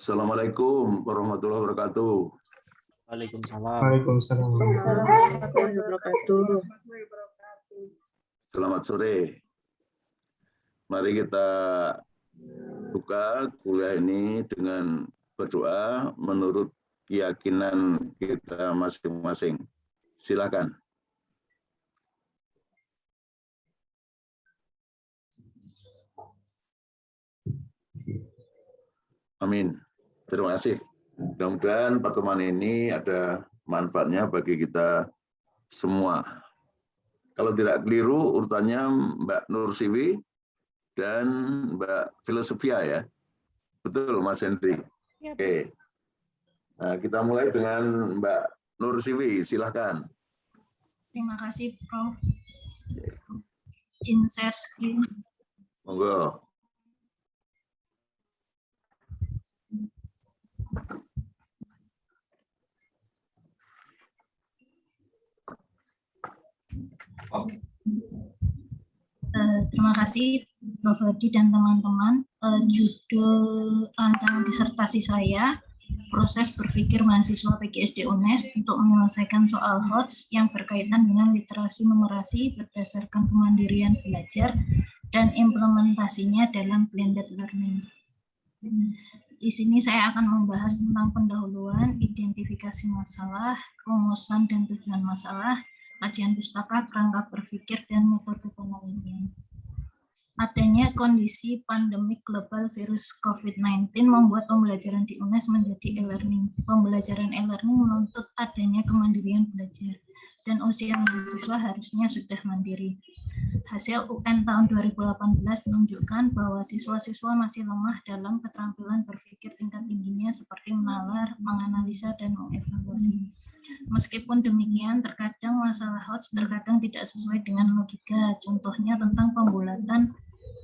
Assalamualaikum warahmatullahi wabarakatuh. Waalaikumsalam. Waalaikumsalam. Warahmatullahi wabarakatuh. Selamat sore. Mari kita buka kuliah ini dengan berdoa menurut keyakinan kita masing-masing. Silakan. Amin. Terima kasih. Mudah-mudahan pertemuan ini ada manfaatnya bagi kita semua. Kalau tidak keliru, urutannya Mbak Nursiwi dan Mbak Filosofia ya. Betul, Mas Hendri. Ya, Oke. Nah, kita mulai dengan Mbak Nursiwi, silahkan. Terima kasih, Prof. Izin share screen. Monggo. Terima kasih Prof. Hadi dan teman-teman. Judul rancangan disertasi saya, proses berpikir mahasiswa PGSD UNES untuk menyelesaikan soal HOTS yang berkaitan dengan literasi numerasi berdasarkan kemandirian belajar dan implementasinya dalam blended learning. Di sini saya akan membahas tentang pendahuluan, identifikasi masalah, rumusan dan tujuan masalah, kajian pustaka, kerangka berpikir, dan metode penelitian. Adanya kondisi pandemik global virus COVID-19 membuat pembelajaran di UNES menjadi e-learning. Pembelajaran e-learning menuntut adanya kemandirian belajar, dan usia mahasiswa harusnya sudah mandiri. Hasil UN tahun 2018 menunjukkan bahwa siswa-siswa masih lemah dalam keterampilan berpikir tingkat tingginya seperti menalar, menganalisa, dan mengevaluasi. Meskipun demikian, terkadang masalah HOTS terkadang tidak sesuai dengan logika. Contohnya tentang pembulatan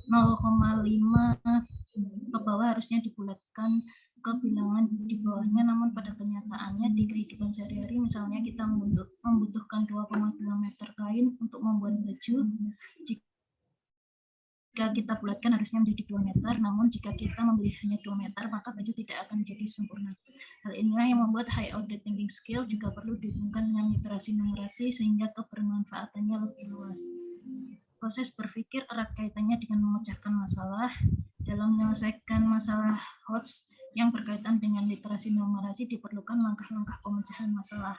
0,5 ke bawah harusnya dibulatkan ke bilangan di bawahnya, namun pada kenyataannya di kehidupan sehari-hari misalnya kita membutuhkan 2,2 meter kain untuk membuat baju. Jika kita bulatkan harusnya menjadi 2 meter, namun jika kita membeli hanya 2 meter maka baju tidak akan menjadi sempurna. Hal inilah yang membuat high order thinking skill juga perlu dihubungkan dengan literasi numerasi sehingga kebermanfaatannya lebih luas. Proses berpikir erat kaitannya dengan memecahkan masalah. Dalam menyelesaikan masalah HOTS yang berkaitan dengan literasi numerasi diperlukan langkah-langkah pemecahan masalah.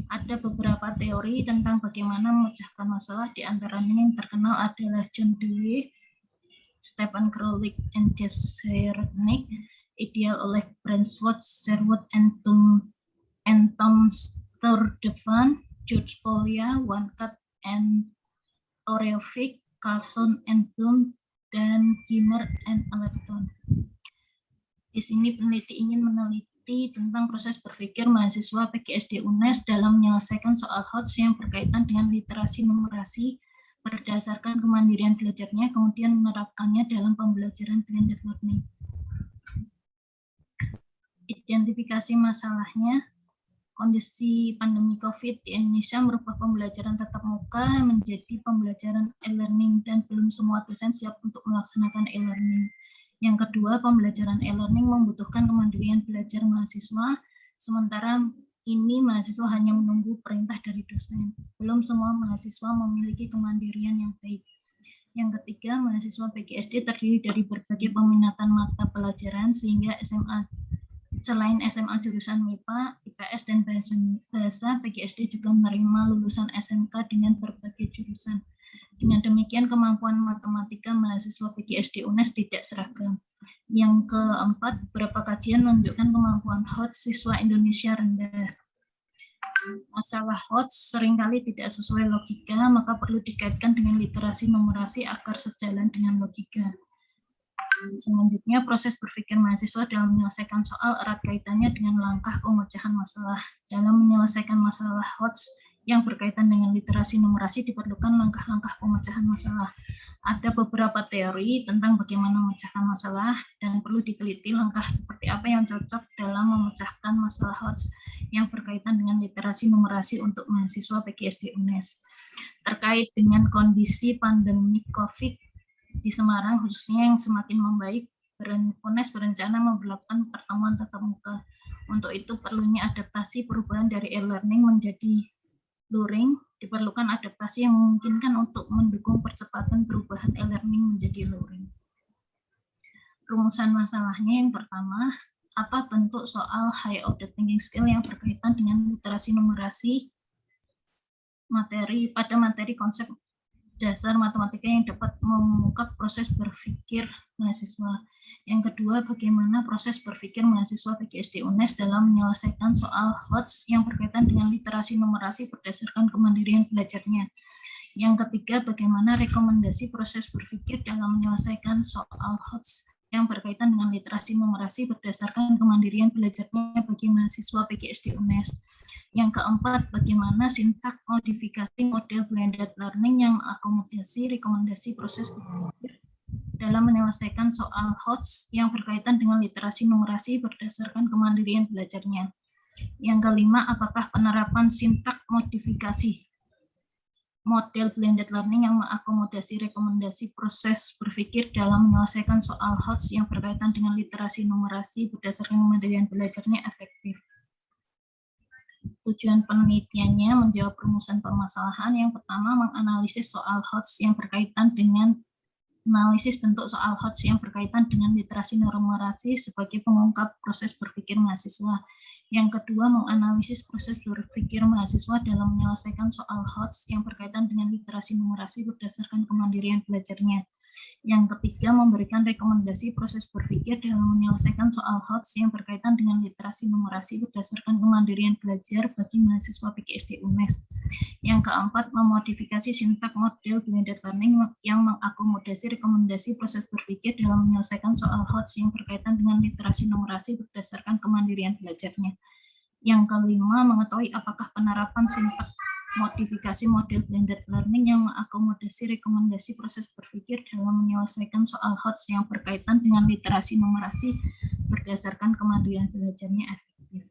Ada beberapa teori tentang bagaimana memecahkan masalah, di antaranya yang terkenal adalah John Dewey, Stephen Kralik, and Cernik, ideal oleh Brainsworth, Sherwood, and Tom Sturtevant, George Polya, Wankat, and Oreovic, Carlson, and Bloom, dan Himmer and Alepton. Di sini peneliti ingin meneliti tentang proses berpikir mahasiswa PGSD UNES dalam menyelesaikan soal HOTS yang berkaitan dengan literasi numerasi berdasarkan kemandirian belajarnya, kemudian menerapkannya dalam pembelajaran blended learning. Identifikasi masalahnya. Kondisi pandemi COVID di Indonesia merubah pembelajaran tatap muka menjadi pembelajaran e-learning dan belum semua dosen siap untuk melaksanakan e-learning. Yang kedua, pembelajaran e-learning membutuhkan kemandirian belajar mahasiswa, sementara ini mahasiswa hanya menunggu perintah dari dosen. Belum semua mahasiswa memiliki kemandirian yang baik. Yang ketiga, mahasiswa PGSD terdiri dari berbagai peminatan mata pelajaran sehingga selain SMA jurusan MIPA, IPS, dan bahasa, PGSD juga menerima lulusan SMK dengan berbagai jurusan. Dengan demikian, kemampuan matematika mahasiswa PGSD UNES tidak seragam. Yang keempat, beberapa kajian menunjukkan kemampuan HOTS siswa Indonesia rendah. Masalah HOTS seringkali tidak sesuai logika, maka perlu dikaitkan dengan literasi numerasi agar sejalan dengan logika. Selanjutnya, proses berpikir mahasiswa dalam menyelesaikan soal erat kaitannya dengan langkah pemecahan masalah. Dalam menyelesaikan masalah HOTS yang berkaitan dengan literasi numerasi diperlukan langkah-langkah pemecahan masalah. Ada beberapa teori tentang bagaimana memecahkan masalah dan perlu diteliti langkah seperti apa yang cocok dalam memecahkan masalah HOTS yang berkaitan dengan literasi numerasi untuk mahasiswa PGSD UNES. Terkait dengan kondisi pandemi COVID di Semarang khususnya yang semakin membaik, UNES berencana memperlakukan pertemuan tatap muka. Untuk itu perlunya adaptasi perubahan dari e-learning menjadi luring, diperlukan adaptasi yang memungkinkan untuk mendukung percepatan perubahan e-learning menjadi luring. Rumusan masalahnya yang pertama, apa bentuk soal high order thinking skill yang berkaitan dengan literasi numerasi pada materi konsep dasar matematika yang dapat mengungkap proses berpikir mahasiswa. Yang kedua, bagaimana proses berpikir mahasiswa PGSD UNES dalam menyelesaikan soal HOTS yang berkaitan dengan literasi numerasi berdasarkan kemandirian belajarnya. Yang ketiga, bagaimana rekomendasi proses berpikir dalam menyelesaikan soal HOTS yang berkaitan dengan literasi numerasi berdasarkan kemandirian belajarnya bagi mahasiswa PGSD UNES. Yang keempat, bagaimana sintak modifikasi model blended learning yang mengakomodasi rekomendasi proses berpikir dalam menyelesaikan soal HOTS yang berkaitan dengan literasi numerasi berdasarkan kemandirian belajarnya. Yang kelima, apakah penerapan sintak modifikasi model blended learning yang mengakomodasi rekomendasi proses berpikir dalam menyelesaikan soal HOTS yang berkaitan dengan literasi numerasi berdasarkan kemandirian belajarnya efektif. Tujuan penelitiannya menjawab rumusan permasalahan. Yang pertama, menganalisis soal HOTS yang berkaitan dengan analisis bentuk soal HOTS yang berkaitan dengan literasi numerasi sebagai pengungkap proses berpikir mahasiswa. Yang kedua, menganalisis proses berpikir mahasiswa dalam menyelesaikan soal HOTS yang berkaitan dengan literasi numerasi berdasarkan kemandirian belajarnya. Yang ketiga, memberikan rekomendasi proses berpikir dalam menyelesaikan soal HOTS yang berkaitan dengan literasi numerasi berdasarkan kemandirian belajar bagi mahasiswa PGSD UNES. Yang keempat, memodifikasi sintak model blended learning yang mengakomodasi rekomendasi proses berpikir dalam menyelesaikan soal HOTS yang berkaitan dengan literasi numerasi berdasarkan kemandirian belajarnya. Yang kelima, mengetahui apakah penerapan sintak modifikasi model blended learning yang mengakomodasi rekomendasi proses berpikir dalam menyelesaikan soal HOTS yang berkaitan dengan literasi numerasi berdasarkan kemandirian belajarnya efektif.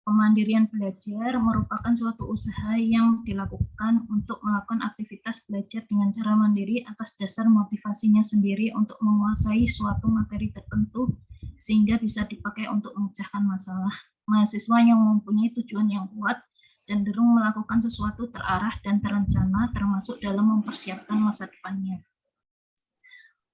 Pemandirian belajar merupakan suatu usaha yang dilakukan untuk melakukan aktivitas belajar dengan cara mandiri atas dasar motivasinya sendiri untuk menguasai suatu materi tertentu sehingga bisa dipakai untuk memecahkan masalah. Mahasiswa yang mempunyai tujuan yang kuat cenderung melakukan sesuatu terarah dan terencana termasuk dalam mempersiapkan masa depannya.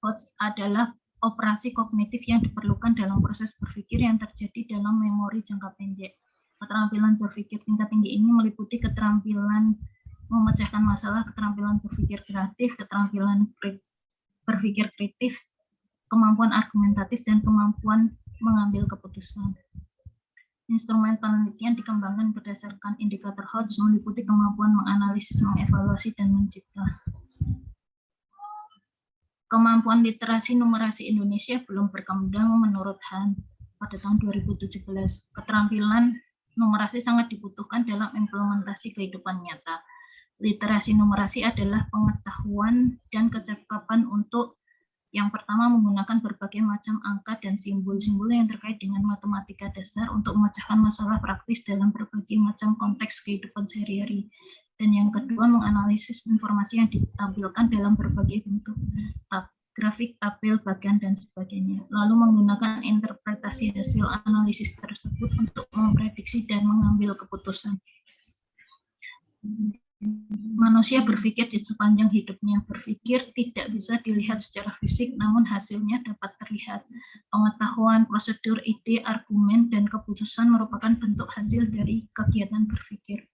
HOTS adalah operasi kognitif yang diperlukan dalam proses berpikir yang terjadi dalam memori jangka pendek. Keterampilan berpikir tingkat tinggi ini meliputi keterampilan memecahkan masalah, keterampilan berpikir kreatif, keterampilan berpikir kritis, kemampuan argumentatif, dan kemampuan mengambil keputusan. Instrumen penelitian dikembangkan berdasarkan indikator HOTS meliputi kemampuan menganalisis, mengevaluasi, dan mencipta. Kemampuan literasi numerasi Indonesia belum berkembang menurut Han pada tahun 2017. Keterampilan numerasi sangat dibutuhkan dalam implementasi kehidupan nyata. Literasi numerasi adalah pengetahuan dan kecakapan untuk yang pertama menggunakan berbagai macam angka dan simbol-simbol yang terkait dengan matematika dasar untuk memecahkan masalah praktis dalam berbagai macam konteks kehidupan sehari-hari. Dan yang kedua, menganalisis informasi yang ditampilkan dalam berbagai bentuk grafik, tabel, bagan, dan sebagainya. Lalu menggunakan interpretasi hasil analisis tersebut untuk memprediksi dan mengambil keputusan. Manusia berpikir di sepanjang hidupnya. Berpikir tidak bisa dilihat secara fisik, namun hasilnya dapat terlihat. Pengetahuan, prosedur, ide, argumen, dan keputusan merupakan bentuk hasil dari kegiatan berpikir.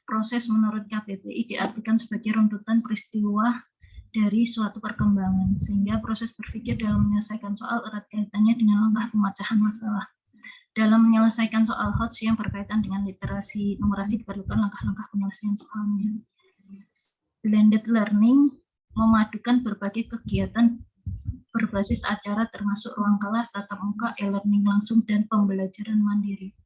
Proses menurut KBBI diartikan sebagai runtutan peristiwa dari suatu perkembangan, sehingga proses berpikir dalam menyelesaikan soal erat kaitannya dengan langkah pemecahan masalah. Dalam menyelesaikan soal HOTS yang berkaitan dengan literasi numerasi diperlukan langkah-langkah penyelesaian soalnya. Blended learning memadukan berbagai kegiatan berbasis acara termasuk ruang kelas, tatap muka, e-learning langsung, dan pembelajaran mandiri.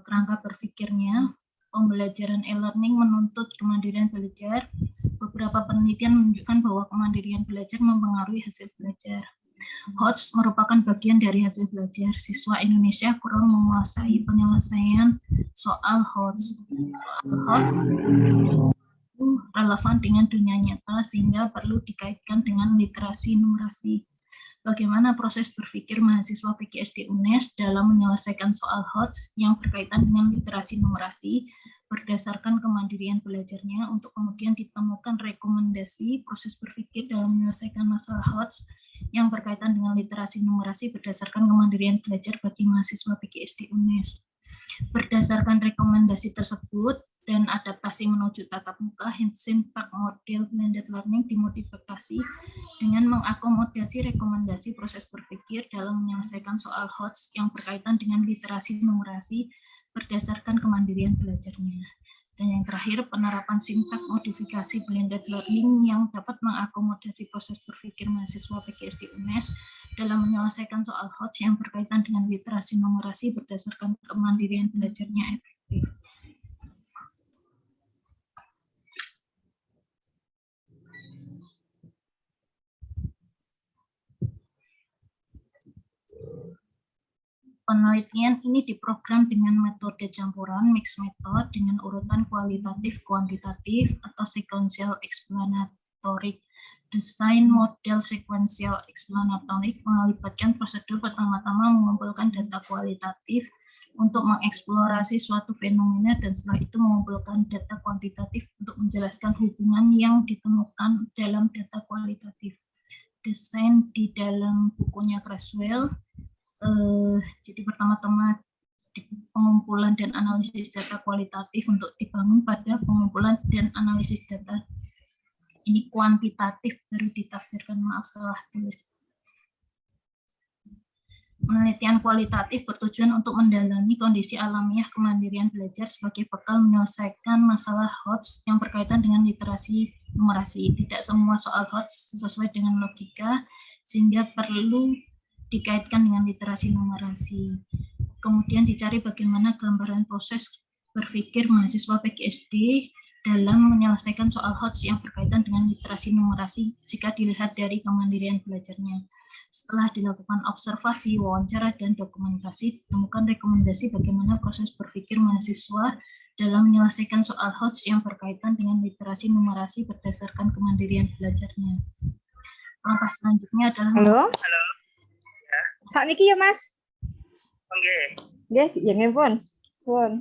Kerangka berpikirnya, pembelajaran e-learning menuntut kemandirian belajar. Beberapa penelitian menunjukkan bahwa kemandirian belajar mempengaruhi hasil belajar. HOTS merupakan bagian dari hasil belajar. Siswa Indonesia kurang menguasai penyelesaian soal HOTS. Soal HOTS relevan dengan dunia nyata sehingga perlu dikaitkan dengan literasi numerasi. Bagaimana proses berpikir mahasiswa PGSD UNES dalam menyelesaikan soal HOTS yang berkaitan dengan literasi numerasi berdasarkan kemandirian belajarnya untuk kemudian ditemukan rekomendasi proses berpikir dalam menyelesaikan masalah HOTS yang berkaitan dengan literasi numerasi berdasarkan kemandirian belajar bagi mahasiswa PGSD UNES. Berdasarkan rekomendasi tersebut dan adaptasi menuju tatap muka, sintak model blended learning dimodifikasi dengan mengakomodasi rekomendasi proses berpikir dalam menyelesaikan soal HOTS yang berkaitan dengan literasi numerasi berdasarkan kemandirian belajarnya. Dan yang terakhir, penerapan sintak modifikasi blended learning yang dapat mengakomodasi proses berpikir mahasiswa PGSD UNES dalam menyelesaikan soal HOTS yang berkaitan dengan literasi numerasi berdasarkan kemandirian belajarnya efektif. Penelitian ini diprogram dengan metode campuran mixed method dengan urutan kualitatif kuantitatif atau sequential explanatory. Desain model sequential explanatory melibatkan prosedur pertama-tama mengumpulkan data kualitatif untuk mengeksplorasi suatu fenomena dan setelah itu mengumpulkan data kuantitatif untuk menjelaskan hubungan yang ditemukan dalam data kualitatif. Desain di dalam bukunya Creswell. Jadi pertama-tama pengumpulan dan analisis data kualitatif untuk dibangun pada pengumpulan dan analisis data ini kuantitatif baru ditafsirkan, maaf salah tulis. Penelitian kualitatif bertujuan untuk mendalami kondisi alamiah kemandirian belajar sebagai bekal menyelesaikan masalah HOTS yang berkaitan dengan literasi numerasi. Tidak semua soal HOTS sesuai dengan logika sehingga perlu dikaitkan dengan literasi numerasi. Kemudian dicari bagaimana gambaran proses berpikir mahasiswa PGSD dalam menyelesaikan soal HOTS yang berkaitan dengan literasi numerasi jika dilihat dari kemandirian belajarnya. Setelah dilakukan observasi, wawancara, dan dokumentasi, ditemukan rekomendasi bagaimana proses berpikir mahasiswa dalam menyelesaikan soal HOTS yang berkaitan dengan literasi numerasi berdasarkan kemandirian belajarnya. Langkah selanjutnya adalah Halo. Sakniki ya, Mas. Nggih, nggih pun. Suwun.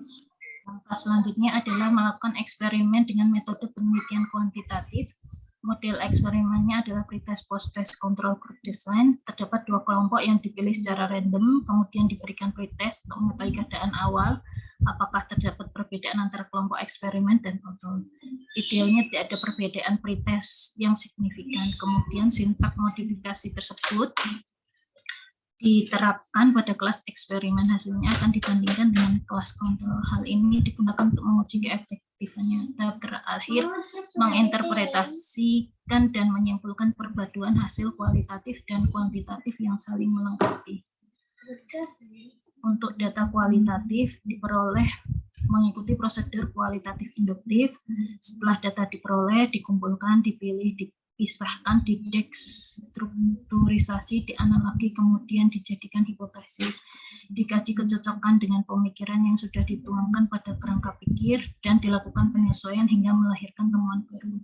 Langkah selanjutnya adalah melakukan eksperimen dengan metode penelitian kuantitatif. Model eksperimennya adalah pretest post-test control group design. Terdapat 2 kelompok yang dipilih secara random, kemudian diberikan pretest untuk mengetahui keadaan awal, apakah terdapat perbedaan antara kelompok eksperimen dan kontrol. Idealnya tidak ada perbedaan pretest yang signifikan. Kemudian sintak modifikasi tersebut diterapkan pada kelas eksperimen, hasilnya akan dibandingkan dengan kelas kontrol. Hal ini digunakan untuk menguji keefektifannya. Tahap terakhir, menginterpretasikan dan menyimpulkan perpaduan hasil kualitatif dan kuantitatif yang saling melengkapi. Untuk data kualitatif diperoleh mengikuti prosedur kualitatif induktif. Setelah data diperoleh, dikumpulkan, dipilih, dipisahkan, didestrukturisasi, dianalogi, kemudian dijadikan hipotesis, dikaji kecocokan dengan pemikiran yang sudah dituangkan pada kerangka pikir, dan dilakukan penyesuaian hingga melahirkan temuan baru.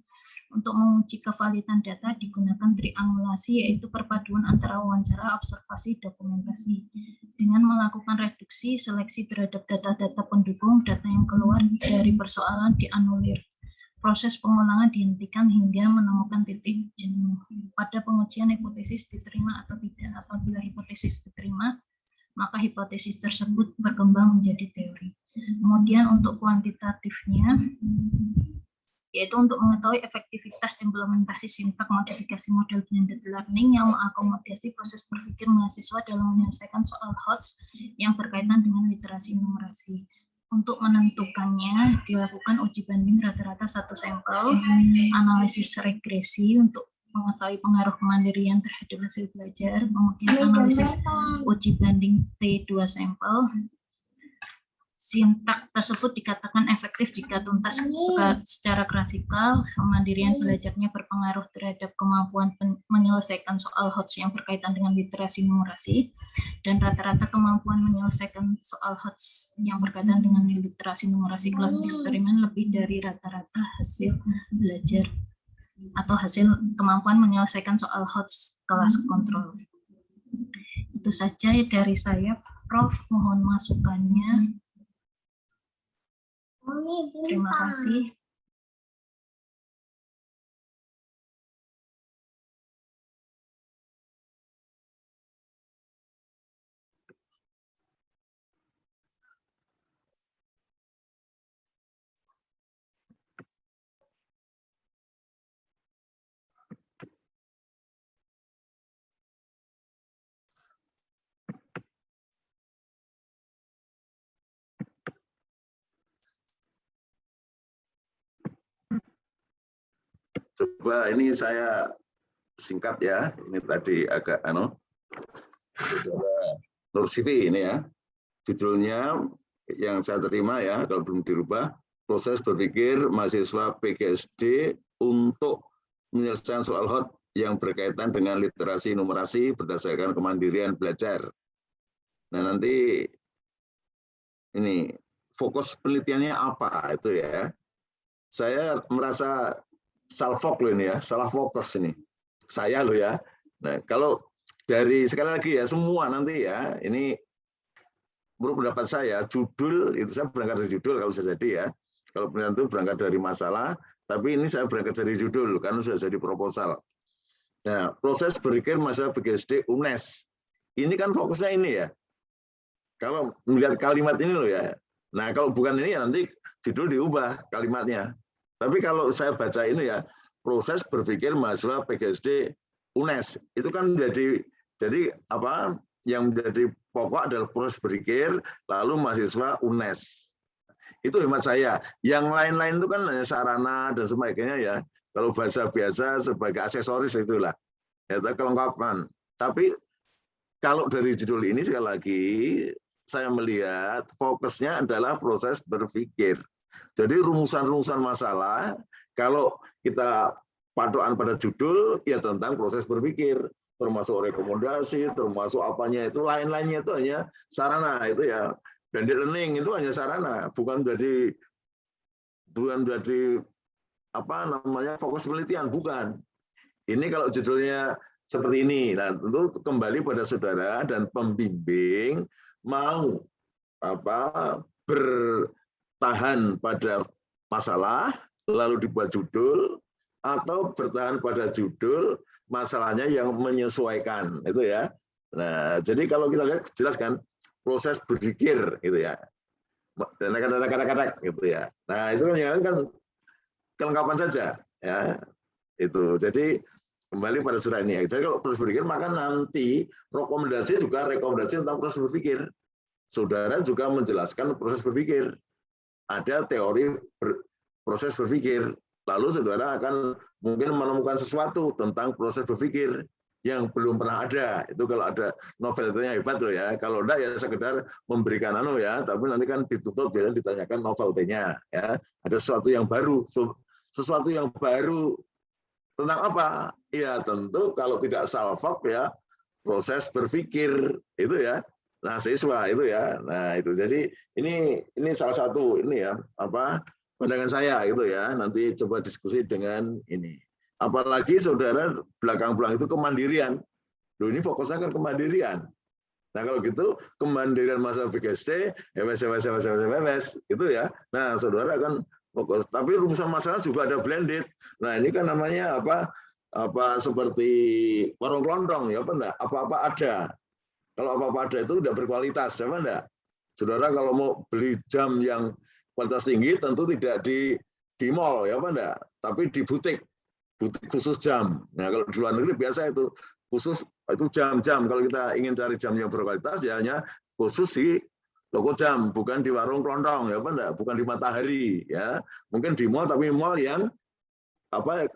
Untuk menguji kevalidan data digunakan triangulasi, yaitu perpaduan antara wawancara, observasi, dokumentasi. Dengan melakukan reduksi, seleksi terhadap data-data pendukung, data yang keluar dari persoalan dianulir. Proses pengulangan dihentikan hingga menemukan titik jenuh. Pada pengujian hipotesis diterima atau tidak. Apabila hipotesis diterima, maka hipotesis tersebut berkembang menjadi teori. Kemudian untuk kuantitatifnya, yaitu untuk mengetahui efektivitas implementasi sintak modifikasi model blended learning yang mengakomodasi proses berpikir mahasiswa dalam menyelesaikan soal HOTS yang berkaitan dengan literasi numerasi. Untuk menentukannya, dilakukan uji banding rata-rata 1 sampel, analisis regresi untuk mengetahui pengaruh kemandirian terhadap hasil belajar, kemudian analisis uji banding T2 sampel. Sintak tersebut dikatakan efektif jika tuntas secara klasikal, kemandirian belajarnya berpengaruh terhadap kemampuan menyelesaikan soal HOTS yang berkaitan dengan literasi numerasi, dan rata-rata kemampuan menyelesaikan soal HOTS yang berkaitan dengan literasi numerasi kelas eksperimen lebih dari rata-rata hasil belajar atau hasil kemampuan menyelesaikan soal HOTS kelas kontrol. Itu saja dari saya, Prof. Mohon masukannya. Terima kasih. Coba ini saya singkat ya. Ini tadi agak Nur Sivi ini ya. Judulnya yang saya terima ya, kalau belum dirubah, proses berpikir mahasiswa PGSD untuk menyelesaikan soal hot yang berkaitan dengan literasi numerasi berdasarkan kemandirian belajar. Nah, nanti ini fokus penelitiannya apa itu ya. Saya merasa salfok loh ini ya, salah fokus ini. Saya loh ya. Nah, kalau dari sekali lagi ya semua nanti ya, ini menurut pendapat saya judul itu saya berangkat dari judul kalau bisa jadi ya. Kalau penelitian itu berangkat dari masalah, tapi ini saya berangkat dari judul karena sudah jadi proposal. Nah, proses berpikir mahasiswa PGSD UNES. Ini kan fokusnya ini ya. Kalau melihat kalimat ini loh ya. Nah, kalau bukan ini ya nanti judul diubah kalimatnya. Tapi kalau saya baca ini ya, proses berpikir mahasiswa PGSD UNES. Itu kan jadi apa yang menjadi pokok adalah proses berpikir lalu mahasiswa UNES. Itu hemat saya. Yang lain-lain itu kan hanya sarana dan sebagainya ya. Kalau bahasa biasa sebagai aksesoris itulah. Ya, kelengkapan. Tapi kalau dari judul ini sekali lagi saya melihat fokusnya adalah proses berpikir. Jadi rumusan-rumusan masalah kalau kita patokan pada judul ya tentang proses berpikir, termasuk rekomendasi, termasuk apanya itu lain-lainnya itu hanya sarana itu ya. Blended learning itu hanya sarana, bukan jadi apa namanya fokus penelitian, bukan. Ini kalau judulnya seperti ini, nah tentu kembali pada saudara dan pembimbing mau apa bertahan pada masalah lalu dibuat judul atau bertahan pada judul masalahnya yang menyesuaikan itu ya. Nah, jadi kalau kita lihat jelas kan proses berpikir gitu ya. Dan kadang-kadang gitu ya. Nah, itu kan kelengkapan saja ya. Itu. Jadi kembali pada surah ini. Jadi kalau proses berpikir maka nanti rekomendasi juga rekomendasi tentang proses berpikir. Saudara juga menjelaskan proses berpikir. Ada teori proses berpikir. Lalu saudara akan mungkin menemukan sesuatu tentang proses berpikir yang belum pernah ada. Itu kalau ada novel itu hebat loh ya. Kalau enggak ya sekedar memberikan ya, tapi nanti kan ditutup ya ditanyakan novelnya ya. Ada sesuatu yang baru. Sesuatu yang baru tentang apa? Ya tentu kalau tidak salfok ya proses berpikir itu ya. Nah, siswa itu ya. Nah, itu. Jadi ini salah satu ini ya, apa pandangan saya gitu ya. Nanti coba diskusi dengan ini. Apalagi saudara belakang-belakang itu kemandirian. Loh, ini fokusnya kan kemandirian. Nah kalau gitu kemandirian masa PGSD, itu ya. Nah saudara kan fokus. Tapi rumusan masalah juga ada blended. Nah ini kan namanya apa seperti warung kelontong ya, apa enggak? Apa-apa ada. Kalau apa-apa ada itu udah berkualitas, ya enggak? Saudara kalau mau beli jam yang kualitas tinggi tentu tidak di mall, ya apa enggak? Tapi di butik khusus jam. Nah kalau di luar negeri biasa itu khusus itu jam-jam. Kalau kita ingin cari jam yang berkualitas ya hanya khusus di toko jam, bukan di warung kelontong, ya apa enggak? Bukan di Matahari, ya. Mungkin di mall tapi mall yang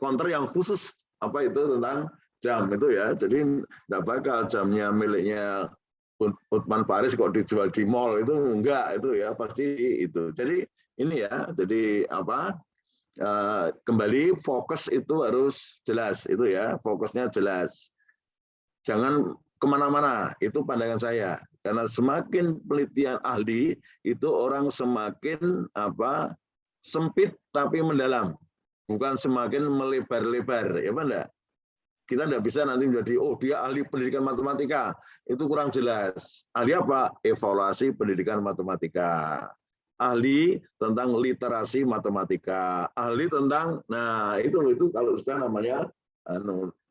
counter yang khusus itu tentang jam itu ya. Jadi enggak bakal jamnya miliknya Hotman Paris kok dijual di mall itu enggak itu ya pasti itu. Jadi ini ya. Jadi kembali fokus itu harus jelas itu ya, fokusnya jelas. Jangan kemana-mana, itu pandangan saya. Karena semakin penelitian ahli itu orang semakin sempit tapi mendalam, bukan semakin melebar-lebar, ya enggak? Kita enggak bisa nanti menjadi dia ahli pendidikan matematika, itu kurang jelas. Ahli apa? Evaluasi pendidikan matematika. Ahli tentang literasi matematika, ahli tentang, nah itu kalau sudah namanya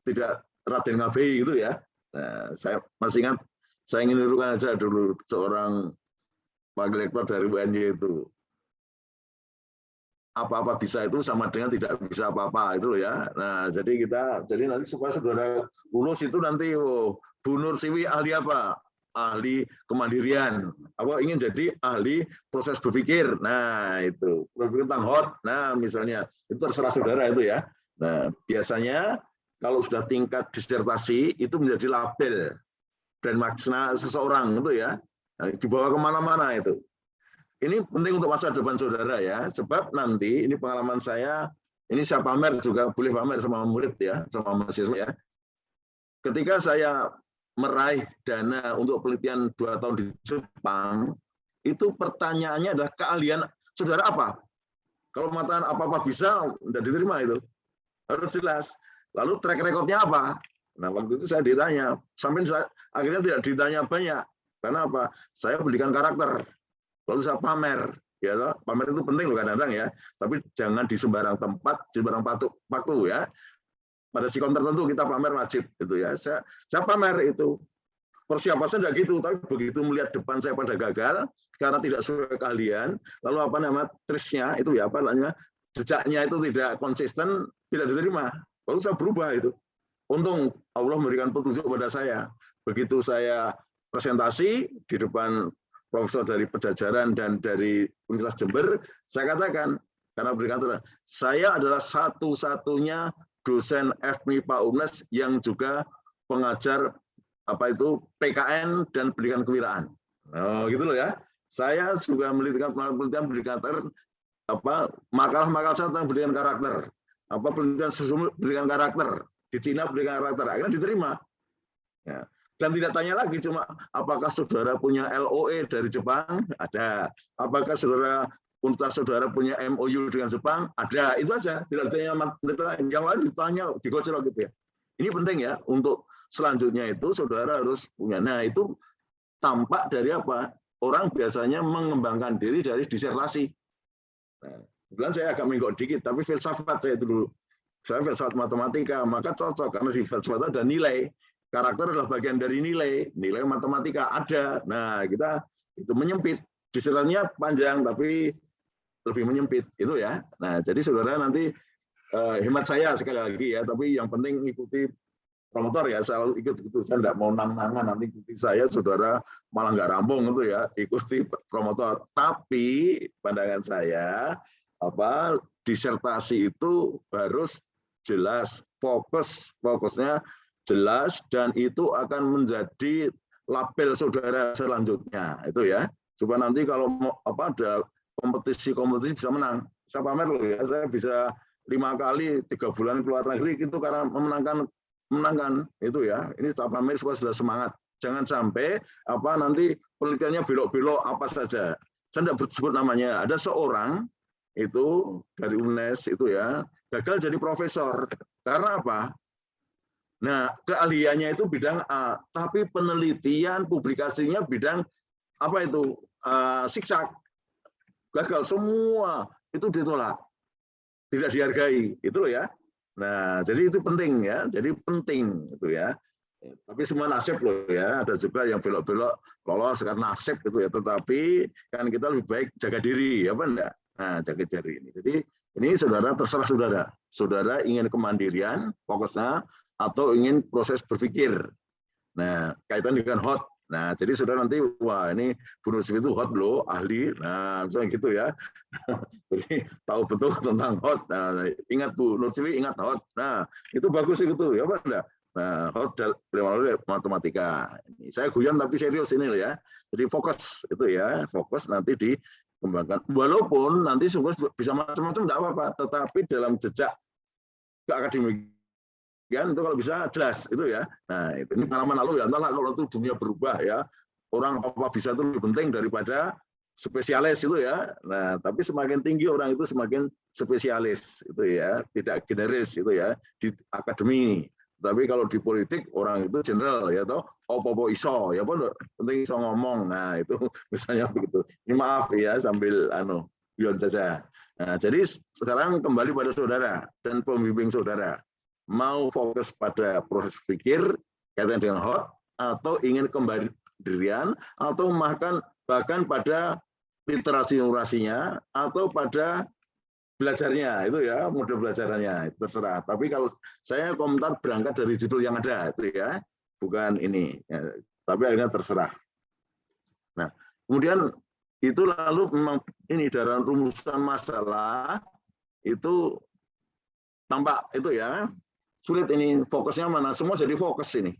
tidak Raden Ngabei itu ya. Nah, saya masih ingat, saya ingin nirukan aja dulu seorang wakil rektor dari UNY itu. Apa-apa bisa itu sama dengan tidak bisa apa-apa itu loh ya. Nah, jadi nanti supaya saudara lulus itu nanti Bu Nur Siwi ahli apa? Ahli kemandirian, ingin jadi ahli proses berpikir. Nah itu berpikir tentang hot. Nah misalnya itu terserah saudara itu ya. Nah, biasanya kalau sudah tingkat disertasi itu menjadi label dan makna seseorang itu ya, nah, dibawa kemana-mana itu. Ini penting untuk masa depan saudara ya, sebab nanti ini pengalaman saya, ini saya pamer juga, boleh pamer sama murid ya, sama mahasiswa ya. Ketika saya meraih dana untuk penelitian 2 tahun di Jepang, itu pertanyaannya adalah keahlian saudara apa? Kalau mengatakan apa-apa bisa, tidak diterima itu. Harus jelas. Lalu track record-nya apa? Nah, waktu itu saya ditanya, sampai akhirnya tidak ditanya banyak. Karena apa? Saya berikan karakter. Lalu saya pamer. Ya, pamer itu penting loh kadang-kadang ya. Tapi jangan di sembarang tempat, di sembarang waktu ya. Pada sikon tertentu kita pamer wajib gitu ya. Saya pamer itu. Persiapan saya tidak gitu, tapi begitu melihat depan saya pada gagal karena tidak sesuai keahlian, lalu apa namanya trisnya itu ya apa namanya jejaknya itu tidak konsisten, tidak diterima. Lalu saya berubah itu. Untung Allah memberikan petunjuk kepada saya. Begitu saya presentasi di depan profesor dari Pejajaran dan dari Universitas Jember, saya katakan karena berkata saya adalah satu-satunya dosen FMIPA UNES yang juga pengajar apa itu PKN dan pendidikan kewirausahaan. Oh, gitu loh ya. Saya juga menelitikan penelitian apa makalah-makalah saya tentang pendidikan karakter. Apa penelitian pendidikan karakter di Cina pendidikan karakter akhirnya diterima. Ya. Dan tidak tanya lagi cuma apakah saudara punya LOE dari Jepang? Ada. Apakah universitas saudara punya MOU dengan Jepang? Ada. Itu saja. Tidak ditanya yang lain ditanya digocok gitu ya. Ini penting ya untuk selanjutnya itu saudara harus punya. Nah itu tampak dari apa? Orang biasanya mengembangkan diri dari disertasi. Nah, kemudian saya agak menggok dikit, tapi filsafat saya itu dulu. Saya filsafat matematika, maka cocok karena di filsafat ada nilai. Karakter adalah bagian dari nilai. Nilai matematika ada. Nah kita itu menyempit. Disertasinya panjang, tapi lebih menyempit itu ya. Nah jadi saudara nanti hemat saya sekali lagi ya, tapi yang penting ikuti promotor ya, selalu ikut itu. Saya tidak mau nang-nangan nanti ikuti saya, saudara malah nggak rampung itu ya, ikuti promotor. Tapi pandangan saya, disertasi itu harus jelas, fokusnya jelas, dan itu akan menjadi label saudara selanjutnya itu ya. Supaya nanti kalau ada kompetisi bisa menang. Saya pamer loh ya, saya bisa 5 kali 3 bulan keluar negeri itu karena menangkan itu ya. Ini tak pamer supaya sudah semangat. Jangan sampai nanti penelitiannya belok-belok apa saja. Saya tidak bersebut namanya. Ada seorang itu dari UNES itu ya gagal jadi profesor. Karena apa? Nah, keahliannya itu bidang A, tapi penelitian publikasinya bidang siksak. Gagal semua itu ditolak. Tidak dihargai, itu loh ya. Nah, jadi itu penting ya. Jadi penting itu ya. Tapi semua nasib loh ya. Ada juga yang belok-belok lolos karena nasib itu ya. Tetapi kan kita lebih baik jaga diri, apa enggak? Nah, jaga diri ini. Jadi ini saudara terserah saudara. Saudara ingin kemandirian, fokusnya, atau ingin proses berpikir. Nah, kaitan dengan hot. Nah, jadi saudara nanti, wah ini Bu Nurswi itu hot loh, ahli. Nah, misalnya gitu ya. Jadi tahu betul tentang hot. Nah, ingat Bu Nurswi, ingat hot. Nah, itu bagus itu, ya Pak. Nah, hot melalui matematika. Ini saya guyon tapi serius ini loh ya. Jadi fokus itu ya, fokus nanti dikembangkan. Walaupun nanti bisa macam-macam enggak apa-apa, tetapi dalam jejak akademik itu kalau bisa jelas itu ya. Nah, ini pengalaman lalu ya, entahlah kalau itu dunia berubah ya. Orang apa bisa itu lebih penting daripada spesialis itu ya. Nah, tapi semakin tinggi orang itu semakin spesialis itu ya, tidak generis itu ya di akademi. Tapi kalau di politik orang itu general ya toh, opo iso ya pun penting iso ngomong. Nah, itu misalnya begitu. Ini maaf ya sambil bion saja. Nah, jadi sekarang kembali pada saudara dan pembimbing saudara. Mau fokus pada proses pikir kaitan dengan hot, atau ingin kemandirian, atau bahkan pada literasi-literasinya, atau pada belajarnya itu ya, mode belajarannya itu terserah. Tapi kalau saya komentar berangkat dari judul yang ada itu ya, bukan ini ya, tapi akhirnya terserah. Nah, kemudian itu lalu memang ini dalam rumusan masalah itu tampak itu ya sulit ini fokusnya mana, semua jadi fokus ini.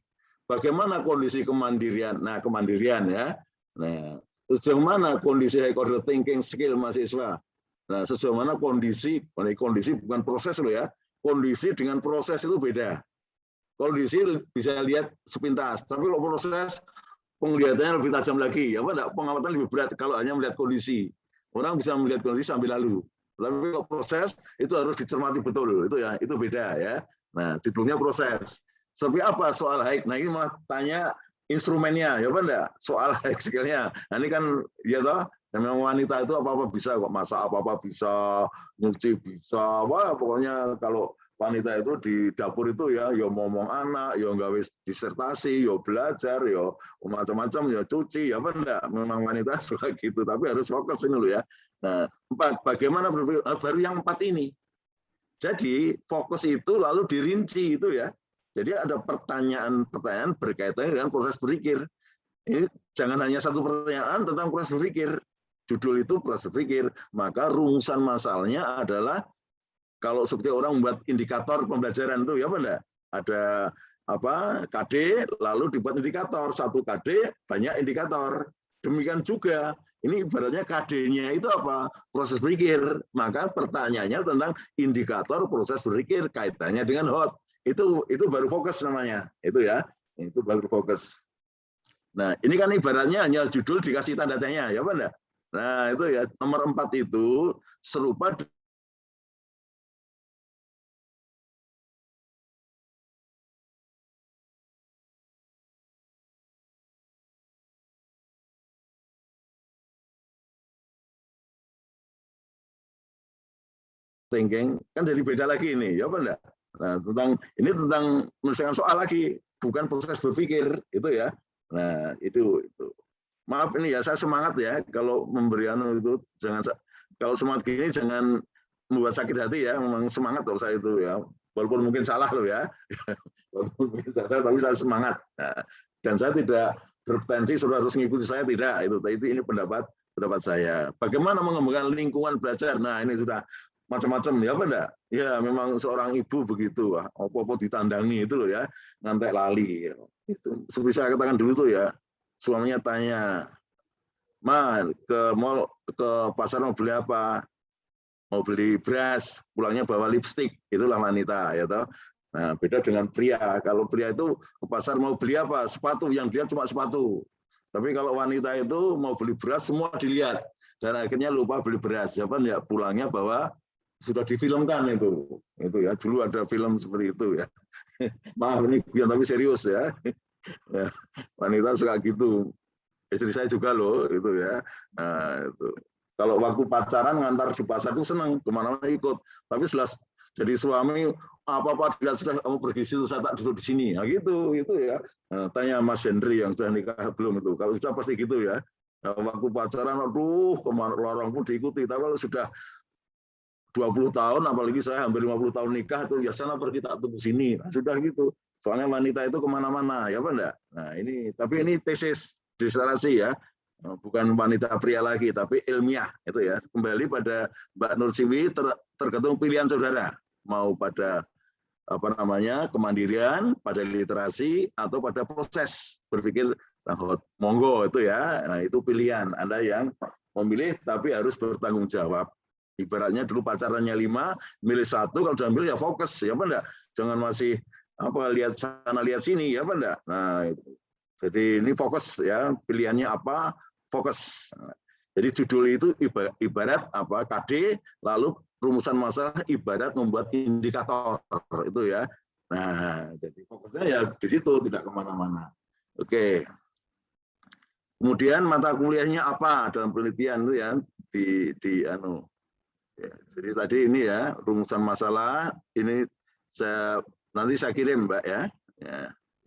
Bagaimana kondisi kemandirian? Nah, kemandirian ya. Nah, sejauh mana kondisi high order thinking skill mahasiswa? Nah, sejauh mana kondisi bukan proses loh ya. Kondisi dengan proses itu beda. Kondisi bisa lihat sepintas, tapi kalau proses penglihatannya lebih tajam lagi. Ya, enggak, pengamatan lebih berat kalau hanya melihat kondisi. Orang bisa melihat kondisi sambil lalu. Tapi kalau proses itu harus dicermati betul. Itu ya, itu beda ya. Nah, judulnya proses. Seperti apa soal high? Nah, ini malah tanya instrumennya, ya enggak? Soal high skill-nya. Nah, ini kan ya toh, memang wanita itu apa-apa bisa kok, masak apa-apa bisa, nyuci bisa. Wah, pokoknya kalau wanita itu di dapur itu ya ngomong anak, ya nggawe disertasi, ya belajar, ya macam-macam, ya cuci, ya enggak? Memang wanita suka gitu, tapi harus fokus ini loh ya. Nah, 4, bagaimana baru yang 4 ini. Jadi fokus itu lalu dirinci itu ya. Jadi ada pertanyaan-pertanyaan berkaitan dengan proses berpikir. Ini jangan hanya satu pertanyaan tentang proses berpikir. Judul itu proses berpikir, maka rumusan masalahnya adalah kalau seperti orang membuat indikator pembelajaran itu ya benar. Ada apa KD lalu dibuat indikator, 1 KD banyak indikator. Demikian juga ini ibaratnya KD-nya itu apa? Proses berpikir. Maka pertanyaannya tentang indikator proses berpikir kaitannya dengan hot. Itu baru fokus namanya. Itu ya. Itu baru fokus. Nah, ini kan ibaratnya hanya judul dikasih tanda tanya, ya benar? Nah, itu ya nomor 4 itu serupa thinking kan jadi beda lagi ini, ya apa enggak? Nah, tentang menyelesaikan soal lagi, bukan proses berpikir itu ya. Nah, itu. Maaf ini ya, saya semangat ya kalau memberi itu jangan kalau semangat gini jangan membuat sakit hati ya, memang semangat loh saya itu ya. Walaupun mungkin salah loh ya. Walaupun mungkin salah, tapi saya semangat. Nah, dan saya tidak berpretensi sudah harus mengikuti saya, tidak. Itu ini pendapat saya. Bagaimana mengembangkan lingkungan belajar? Nah, ini sudah macam-macam ya, apa enggak? Ya, memang seorang ibu begitu, apa-apa ditandangi itu loh ya, ngantek lali. Itu seperti saya katakan dulu tuh ya, suaminya tanya, "Ma, ke mall, ke pasar mau beli apa?" Mau beli beras, pulangnya bawa lipstik, itulah wanita ya toh. Nah, beda dengan pria. Kalau pria itu ke pasar mau beli apa? Sepatu, yang dilihat cuma sepatu. Tapi kalau wanita itu mau beli beras semua dilihat dan akhirnya lupa beli beras. Ya kan ya pulangnya bawa, sudah difilmkan itu ya. Dulu ada film seperti itu ya. Maaf ini guyon tapi serius ya. Ya, wanita suka gitu. Istri saya juga loh itu ya. Nah, itu. Kalau waktu pacaran ngantar di pasar itu senang, kemana-mana ikut. Tapi setelah jadi suami, apa-apa tidak sudah kamu pergi situ, saya tak duduk di sini. Nah, gitu ya. Nah, tanya Mas Hendri yang sudah nikah belum itu. Kalau sudah pasti gitu ya. Nah, waktu pacaran, aduh, kemana lorong pun diikuti. Tapi kalau sudah 20 tahun, apalagi saya hampir 50 tahun nikah, itu ya sana pergi tak tunggu sini. Nah, sudah gitu. Soalnya wanita itu kemana-mana, ya apa enggak? Nah, tapi ini tesis disertasi ya. Bukan wanita pria lagi, tapi ilmiah itu ya. Kembali pada Mbak Nursiwi, tergantung pilihan saudara, mau pada kemandirian, pada literasi, atau pada proses berpikir. Monggo itu ya. Nah, itu pilihan Anda yang memilih, tapi harus bertanggung jawab. Ibaratnya dulu pacarannya 5, milih 1, kalau sudah milih ya fokus, ya apa enggak? Jangan masih lihat sana lihat sini, ya apa enggak? Nah, jadi ini fokus ya, pilihannya apa? Fokus. Jadi judul itu ibarat KD, lalu rumusan masalah ibarat membuat indikator itu ya. Nah, jadi fokusnya ya di situ, tidak kemana-mana. Oke. Kemudian mata kuliahnya apa dalam penelitian itu ya ya, jadi tadi ini ya rumusan masalah ini nanti saya kirim Mbak ya.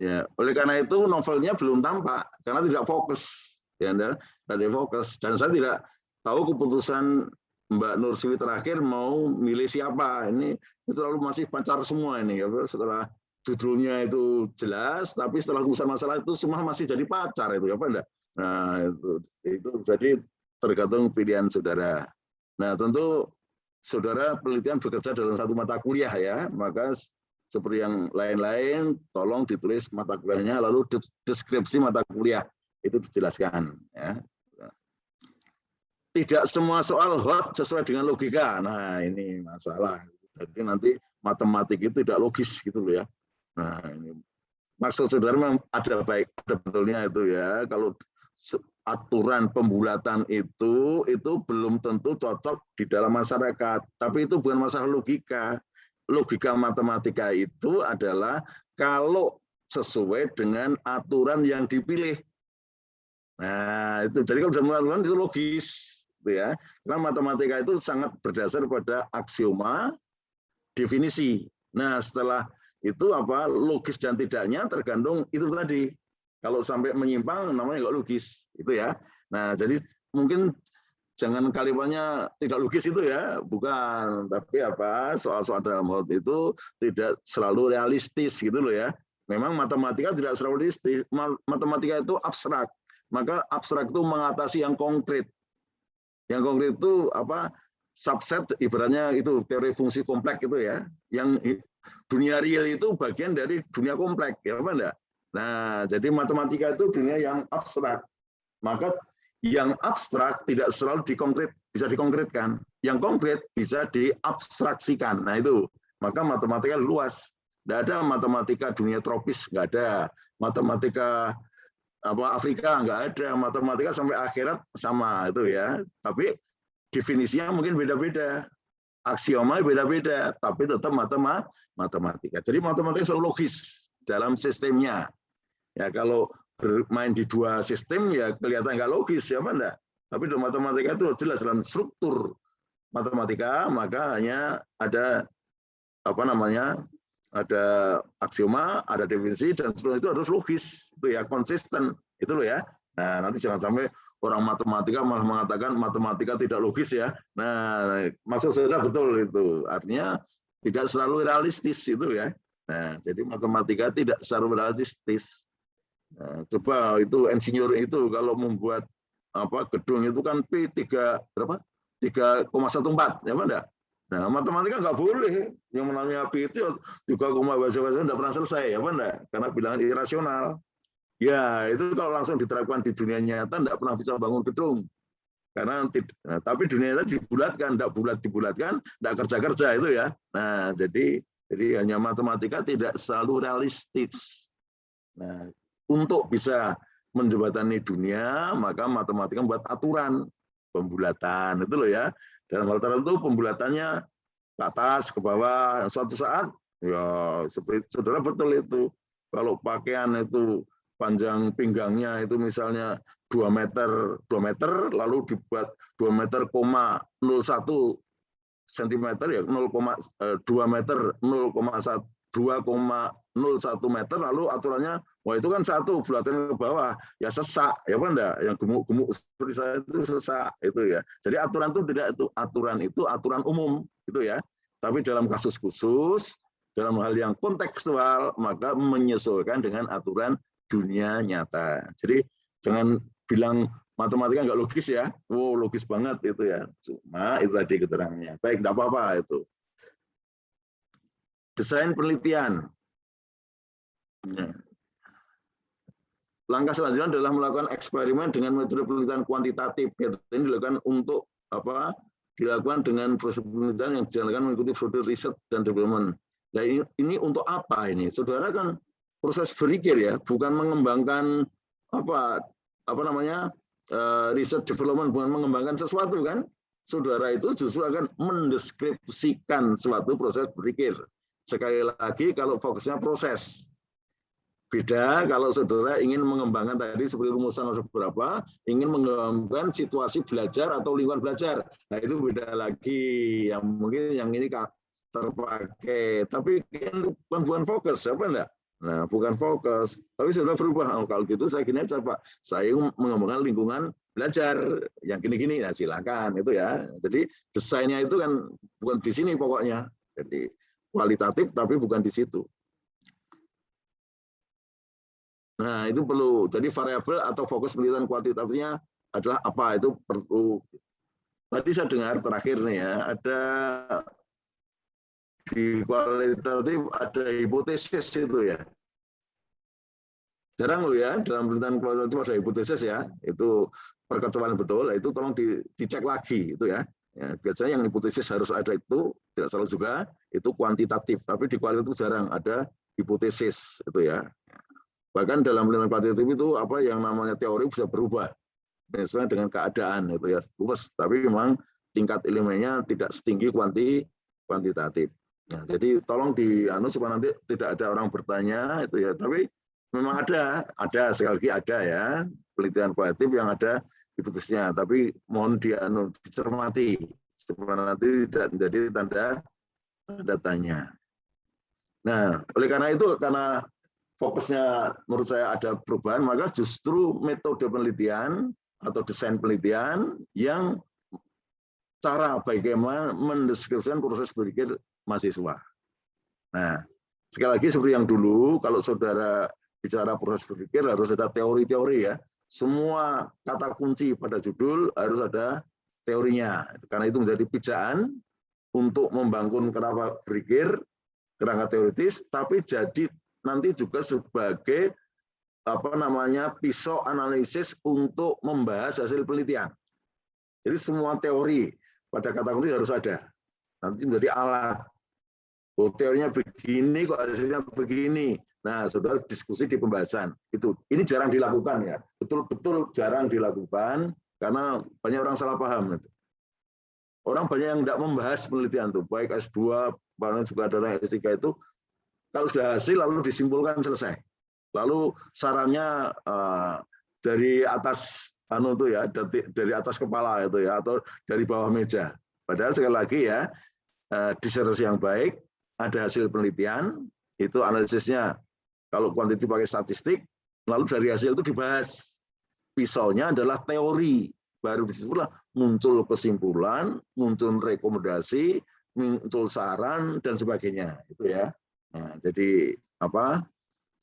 Ya. Oleh karena itu novelnya belum tampak karena tidak fokus. Ya, tidak fokus, dan saya tidak tahu keputusan Mbak Nursiwi terakhir mau milih siapa. Ini terlalu masih pacar semua ini. Ya. Setelah judulnya itu jelas, tapi setelah rumusan masalah itu semua masih jadi pacar itu, apa enggak? Nah itu jadi tergantung pilihan saudara. Nah tentu saudara penelitian bekerja dalam satu mata kuliah ya, maka seperti yang lain-lain, tolong ditulis mata kuliahnya, lalu deskripsi mata kuliah itu dijelaskan. Ya. Tidak semua soal hot sesuai dengan logika. Nah ini masalah. Jadi nanti matematik itu tidak logis gitu loh ya. Nah ini maksud saudara memang ada betulnya itu ya. Kalau aturan pembulatan itu belum tentu cocok di dalam masyarakat. Tapi itu bukan masalah logika. Logika matematika itu adalah kalau sesuai dengan aturan yang dipilih. Nah, itu jadi kalau sudah melakukan itu logis, gitu ya. Karena matematika itu sangat berdasar pada aksioma, definisi. Nah, setelah itu apa logis dan tidaknya tergantung itu tadi. Kalau sampai menyimpang namanya nggak logis, itu ya. Nah, jadi mungkin jangan kalimatnya tidak logis itu ya, bukan. Tapi apa soal-soal dalam hal itu tidak selalu realistis gitu loh ya. Memang matematika tidak selalu realistis. Matematika itu abstrak. Maka abstrak itu mengatasi yang konkret. Yang konkret itu apa? Subset ibaratnya itu teori fungsi kompleks itu ya. Yang dunia real itu bagian dari dunia kompleks, ya apa enggak? Nah, jadi matematika itu dunia yang abstrak. Maka yang abstrak tidak selalu bisa dikonkretkan. Yang konkret bisa diabstraksikan. Nah itu, maka matematika luas. Tidak ada matematika dunia tropis, nggak ada. Matematika Afrika nggak ada. Matematika sampai akhirat sama itu ya. Tapi definisinya mungkin beda-beda. Aksioma beda-beda, tapi tetap matematika. Jadi matematika selalu logis dalam sistemnya. Ya kalau bermain di dua sistem ya kelihatan nggak logis ya apa enggak. Tapi dalam matematika itu jelas dalam struktur matematika maka hanya ada apa namanya ada aksioma, ada definisi dan seterusnya itu harus logis itu ya konsisten itu loh ya. Nah nanti jangan sampai orang matematika malah mengatakan matematika tidak logis ya. Nah maksud saudara betul itu artinya tidak selalu realistis itu ya. Nah jadi matematika tidak selalu realistis. Nah, coba itu insinyur itu kalau membuat apa gedung itu kan P3 berapa 3,14 ya apa enggak? Nah matematika nggak boleh yang namanya P itu 3,14 tidak pernah selesai ya apa enggak? Karena bilangan irasional. Ya itu kalau langsung diterapkan di dunia nyata tidak pernah bisa bangun gedung karena nah, tapi dunia nyata dibulatkan tidak dibulatkan tidak kerja itu ya. Nah jadi hanya matematika tidak selalu realistis. Nah untuk bisa menjembatani dunia, maka matematika membuat aturan pembulatan itu loh ya. Dalam hal tertentu pembulatannya ke atas, ke bawah. Suatu saat, ya seperti saudara betul itu. Kalau pakaian itu panjang pinggangnya itu misalnya 2 meter, lalu dibuat 2 meter, 01 cm ya 2 meter 2,01 meter lalu aturannya wah itu kan satu bulatan ke bawah ya sesak ya apa enggak yang gemuk-gemuk seperti saya itu sesak itu ya. Jadi aturan itu tidak itu aturan umum gitu ya. Tapi dalam kasus khusus dalam hal yang kontekstual maka menyesuaikan dengan aturan dunia nyata. Jadi jangan bilang matematika nggak logis ya. Wow, logis banget itu ya. Cuma itu tadi keterangannya. Baik, enggak apa-apa itu. Desain penelitian. Langkah selanjutnya adalah melakukan eksperimen dengan metode penelitian kuantitatif. Ini dilakukan untuk apa? Dilakukan dengan proses penelitian yang dijalankan mengikuti prosedur riset dan development. Nah, ini untuk apa ini? Saudara kan proses berpikir ya, bukan mengembangkan apa namanya riset development, bukan mengembangkan sesuatu kan? Saudara itu justru akan mendeskripsikan suatu proses berpikir. Sekali lagi kalau fokusnya proses. Beda kalau saudara ingin mengembangkan tadi seperti rumusan beberapa, ingin mengembangkan situasi belajar atau lingkungan belajar. Nah itu beda lagi. Yang mungkin yang ini terpakai. Tapi bukan fokus, apa enggak? Nah bukan fokus. Tapi sudah berubah. Oh, kalau gitu saya gini aja Pak. Saya mengembangkan lingkungan belajar yang gini-gini. Nah silakan itu ya. Jadi desainnya itu kan bukan di sini pokoknya. Jadi kualitatif tapi bukan di situ. Nah, itu perlu. Jadi variabel atau fokus penelitian kuantitatifnya adalah apa? Itu perlu. tadi saya dengar terakhir nih ya, ada di kualitatif ada hipotesis itu ya. Jarang loh ya, dalam penelitian kualitatif ada hipotesis ya, itu perkecualian betul, itu tolong dicek lagi itu ya. Ya, biasanya yang hipotesis harus ada itu, tidak salah juga, itu kuantitatif, tapi di kualitatif jarang ada hipotesis itu ya. Bahkan dalam penelitian kualitatif itu apa yang namanya teori bisa berubah sesuai dengan keadaan itu ya, luas, tapi memang tingkat ilmiahnya tidak setinggi kuantitatif. Nah, jadi tolong supaya nanti tidak ada orang bertanya itu ya, tapi memang ada sekali lagi ada ya penelitian kualitatif yang ada hipotesisnya, tapi mohon dicermati supaya nanti tidak menjadi tanda tanya. Nah, oleh karena itu, karena fokusnya menurut saya ada perubahan, maka justru metode penelitian atau desain penelitian yang cara bagaimana mendeskripsikan proses berpikir mahasiswa. Nah, sekali lagi seperti yang dulu, kalau saudara bicara proses berpikir harus ada teori-teori ya. Semua kata kunci pada judul harus ada teorinya, karena itu menjadi pijakan untuk membangun kerangka berpikir, kerangka teoritis, tapi jadi nanti juga sebagai pisau analisis untuk membahas hasil penelitian. Jadi semua teori pada kata kunci harus ada. Nanti menjadi alat. Oh, teorinya begini kok hasilnya begini. Nah, saudara diskusi di pembahasan. Ini jarang dilakukan ya. Betul-betul jarang dilakukan karena banyak orang salah paham. Orang banyak yang tidak membahas penelitian itu, baik S2, bahkan juga adalah S3 itu, kalau sudah hasil lalu disimpulkan selesai. Lalu sarannya dari atas dari atas kepala itu ya, atau dari bawah meja. Padahal sekali lagi ya, disertasi yang baik, ada hasil penelitian, itu analisisnya kalau kuantitatif pakai statistik, lalu dari hasil itu dibahas. Pisaunya adalah teori, baru disitulah muncul kesimpulan, muncul rekomendasi, muncul saran dan sebagainya, itu ya. Nah, jadi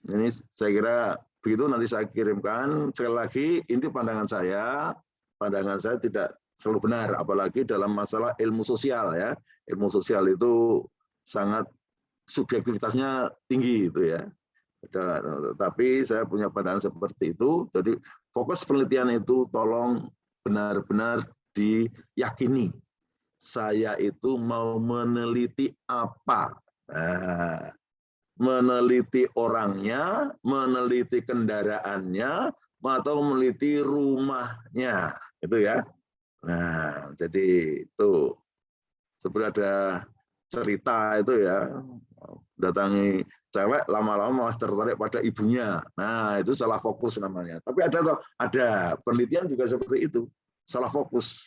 ini saya kira begitu, nanti saya kirimkan. Sekali lagi, ini pandangan saya tidak selalu benar, apalagi dalam masalah ilmu sosial ya. Ilmu sosial itu sangat subjektivitasnya tinggi itu ya. Tapi saya punya pandangan seperti itu. Jadi fokus penelitian itu tolong benar-benar diyakini. Saya itu mau meneliti apa? Nah, meneliti orangnya, meneliti kendaraannya, atau meneliti rumahnya, itu ya. Nah, jadi itu seperti ada cerita itu ya, datangi cewek lama-lama malah tertarik pada ibunya. Nah, itu salah fokus namanya. Tapi ada penelitian juga seperti itu, salah fokus.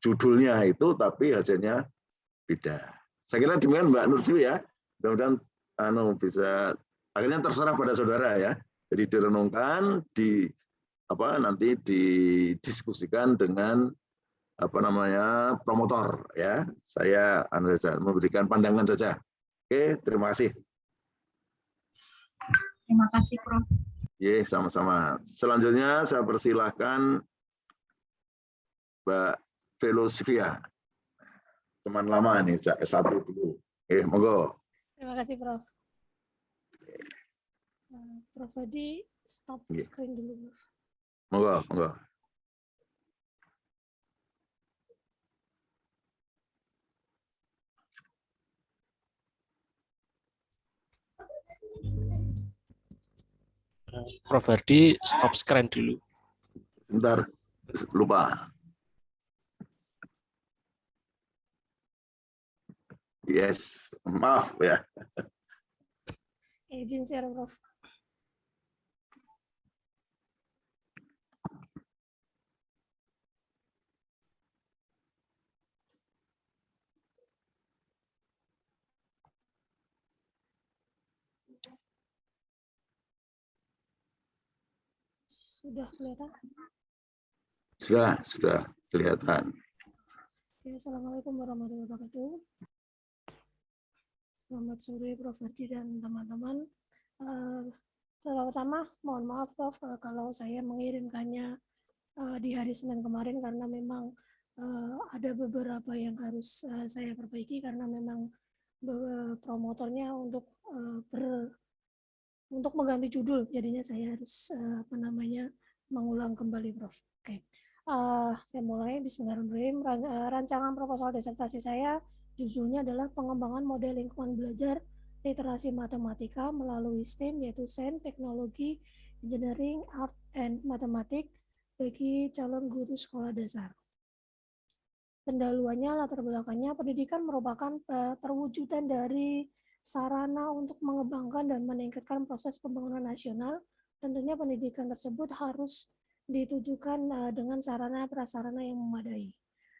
Judulnya itu tapi hasilnya beda. Saya kira demikian Mbak Nursiwi ya. Mudah-mudahan bisa akhirnya terserah pada saudara ya. Jadi direnungkan, nanti didiskusikan dengan promotor ya. Saya memberikan pandangan saja. Oke, terima kasih. Terima kasih, Prof. Ye, sama-sama. Selanjutnya saya persilahkan Mbak Velosifia. Teman lama ini, S1 dulu. Monggo. Terima kasih, Prof. Prof Hadi, stop screen dulu. Monggo. Prof Hadi, stop screen dulu. Bentar, lupa. Yes, maaf ya. Izin share, Prof. Sudah kelihatan? Sudah kelihatan. Oke, Assalamualaikum warahmatullahi wabarakatuh. Selamat sore Prof Hadi dan teman-teman. Pertama, mohon maaf Prof kalau saya mengirimkannya di hari Senin kemarin karena memang ada beberapa yang harus saya perbaiki karena memang promotornya untuk mengganti judul, jadinya saya harus mengulang kembali, Prof. Oke. Saya mulai. Bismillahirrahmanirrahim. Rancangan proposal disertasi saya judulnya adalah pengembangan model lingkungan belajar literasi matematika melalui STEM, yaitu Sains, Teknologi, Engineering, Art, and Matematik bagi calon guru sekolah dasar. Pendahuluannya, latar belakangnya, pendidikan merupakan perwujudan dari sarana untuk mengembangkan dan meningkatkan proses pembangunan nasional. Tentunya pendidikan tersebut harus ditujukan dengan sarana prasarana yang memadai.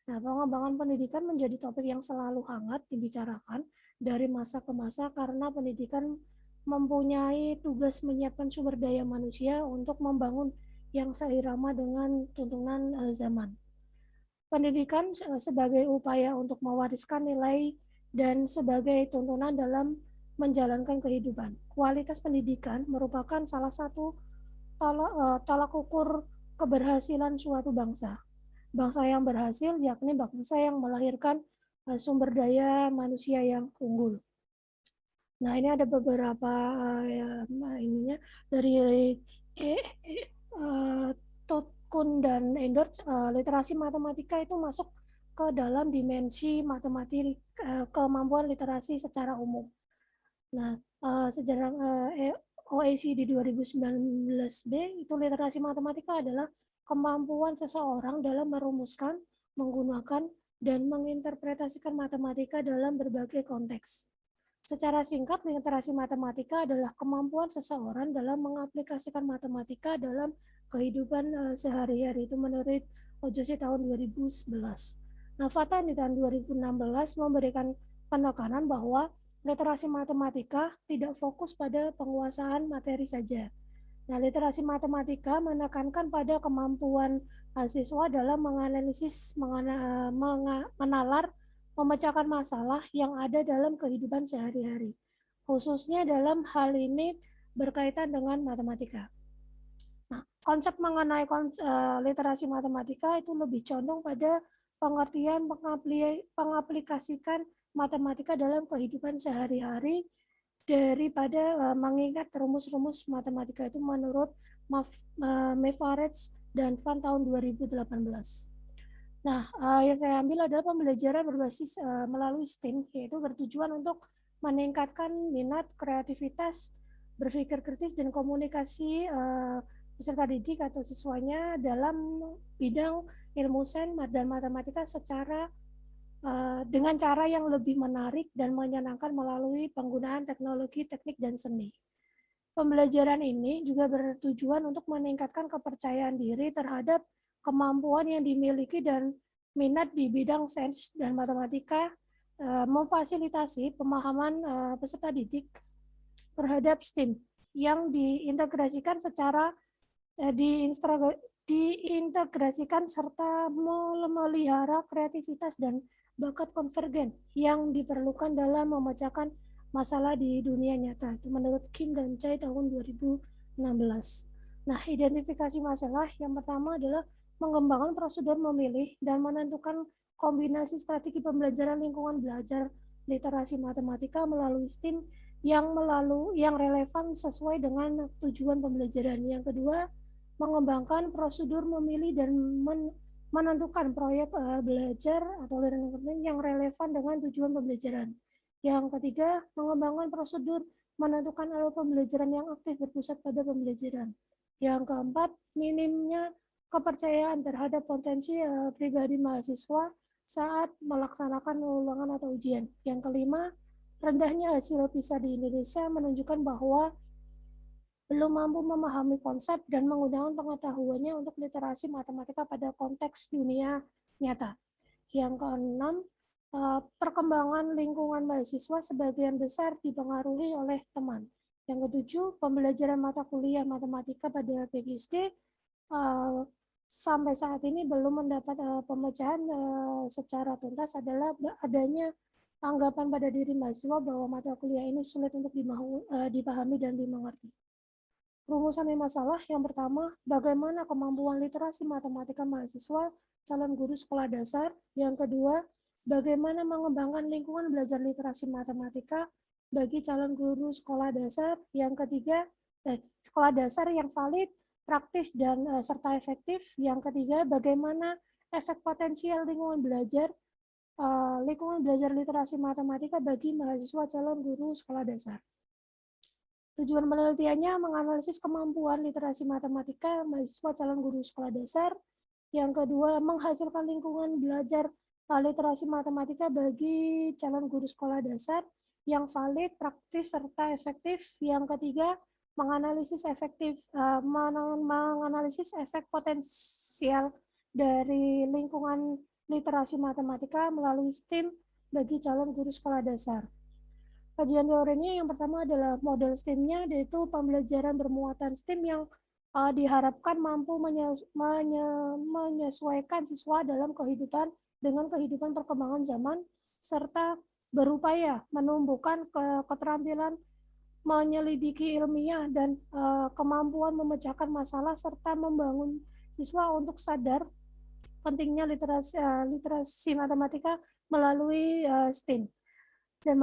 Nah, pengembangan pendidikan menjadi topik yang selalu hangat dibicarakan dari masa ke masa karena pendidikan mempunyai tugas menyiapkan sumber daya manusia untuk membangun yang seirama dengan tuntunan zaman. Pendidikan sebagai upaya untuk mewariskan nilai dan sebagai tuntunan dalam menjalankan kehidupan. Kualitas pendidikan merupakan salah satu tolak ukur keberhasilan suatu bangsa. Bangsa yang berhasil yakni bangsa yang melahirkan sumber daya manusia yang unggul. Nah, ini ada beberapa ininya dari Todd Kuhn dan Edwards. Literasi matematika itu masuk ke dalam dimensi kemampuan literasi secara umum. Nah, sejarah OECD 2019B itu literasi matematika adalah kemampuan seseorang dalam merumuskan, menggunakan, dan menginterpretasikan matematika dalam berbagai konteks. Secara singkat, literasi matematika adalah kemampuan seseorang dalam mengaplikasikan matematika dalam kehidupan sehari-hari. Itu menurut OJC tahun 2011. Nah, Fatan di tahun 2016 memberikan penekanan bahwa literasi matematika tidak fokus pada penguasaan materi saja. Nah, literasi matematika menekankan pada kemampuan siswa dalam menganalisis, menalar, memecahkan masalah yang ada dalam kehidupan sehari-hari. Khususnya dalam hal ini berkaitan dengan matematika. Nah, konsep mengenai literasi matematika itu lebih condong pada pengertian pengaplikasikan matematika dalam kehidupan sehari-hari daripada mengingat rumus-rumus matematika itu menurut Mevaretz dan Van tahun 2018. Nah, yang saya ambil adalah pembelajaran berbasis melalui STEM, yaitu bertujuan untuk meningkatkan minat, kreativitas, berpikir kritis, dan komunikasi peserta didik atau siswanya dalam bidang ilmu sains dan matematika dengan cara yang lebih menarik dan menyenangkan melalui penggunaan teknologi, teknik, dan seni. Pembelajaran ini juga bertujuan untuk meningkatkan kepercayaan diri terhadap kemampuan yang dimiliki dan minat di bidang sains dan matematika, memfasilitasi pemahaman peserta didik terhadap STEM yang diintegrasikan diintegrasikan serta memelihara kreativitas dan bakat konvergen yang diperlukan dalam memecahkan masalah di dunia nyata. Itu menurut Kim dan Chai tahun 2016. Nah, identifikasi masalah yang pertama adalah mengembangkan prosedur memilih dan menentukan kombinasi strategi pembelajaran lingkungan belajar literasi matematika melalui STEM yang relevan sesuai dengan tujuan pembelajaran. Yang kedua, mengembangkan prosedur memilih dan menentukan proyek belajar atau learning yang relevan dengan tujuan pembelajaran. Yang ketiga, mengembangkan prosedur menentukan alur pembelajaran yang aktif berpusat pada pembelajaran. Yang keempat, minimnya kepercayaan terhadap potensi pribadi mahasiswa saat melaksanakan ulangan atau ujian. Yang kelima, rendahnya hasil PISA di Indonesia menunjukkan bahwa belum mampu memahami konsep dan menggunakan pengetahuannya untuk literasi matematika pada konteks dunia nyata. Yang keenam, perkembangan lingkungan mahasiswa sebagian besar dipengaruhi oleh teman. Yang ketujuh, pembelajaran mata kuliah matematika pada PGSD sampai saat ini belum mendapat pemecahan secara tuntas adalah adanya anggapan pada diri mahasiswa bahwa mata kuliah ini sulit untuk dipahami dan dimengerti. Rumusan masalah yang pertama, bagaimana kemampuan literasi matematika mahasiswa calon guru sekolah dasar. Yang kedua, bagaimana mengembangkan lingkungan belajar literasi matematika bagi calon guru sekolah dasar. Yang ketiga, sekolah dasar yang valid, praktis, dan serta efektif. Yang ketiga, bagaimana efek potensial lingkungan belajar literasi matematika bagi mahasiswa calon guru sekolah dasar. Tujuan penelitiannya menganalisis kemampuan literasi matematika mahasiswa calon guru sekolah dasar. Yang kedua, menghasilkan lingkungan belajar literasi matematika bagi calon guru sekolah dasar yang valid, praktis, serta efektif. Yang ketiga, menganalisis efek potensial dari lingkungan literasi matematika melalui STEAM bagi calon guru sekolah dasar. Kajian teorinya yang pertama adalah model STEAM-nya, yaitu pembelajaran bermuatan STEAM yang diharapkan mampu menyesuaikan siswa dalam kehidupan dengan kehidupan perkembangan zaman, serta berupaya menumbuhkan keterampilan menyelidiki ilmiah dan kemampuan memecahkan masalah, serta membangun siswa untuk sadar pentingnya literasi matematika melalui STEAM. Dan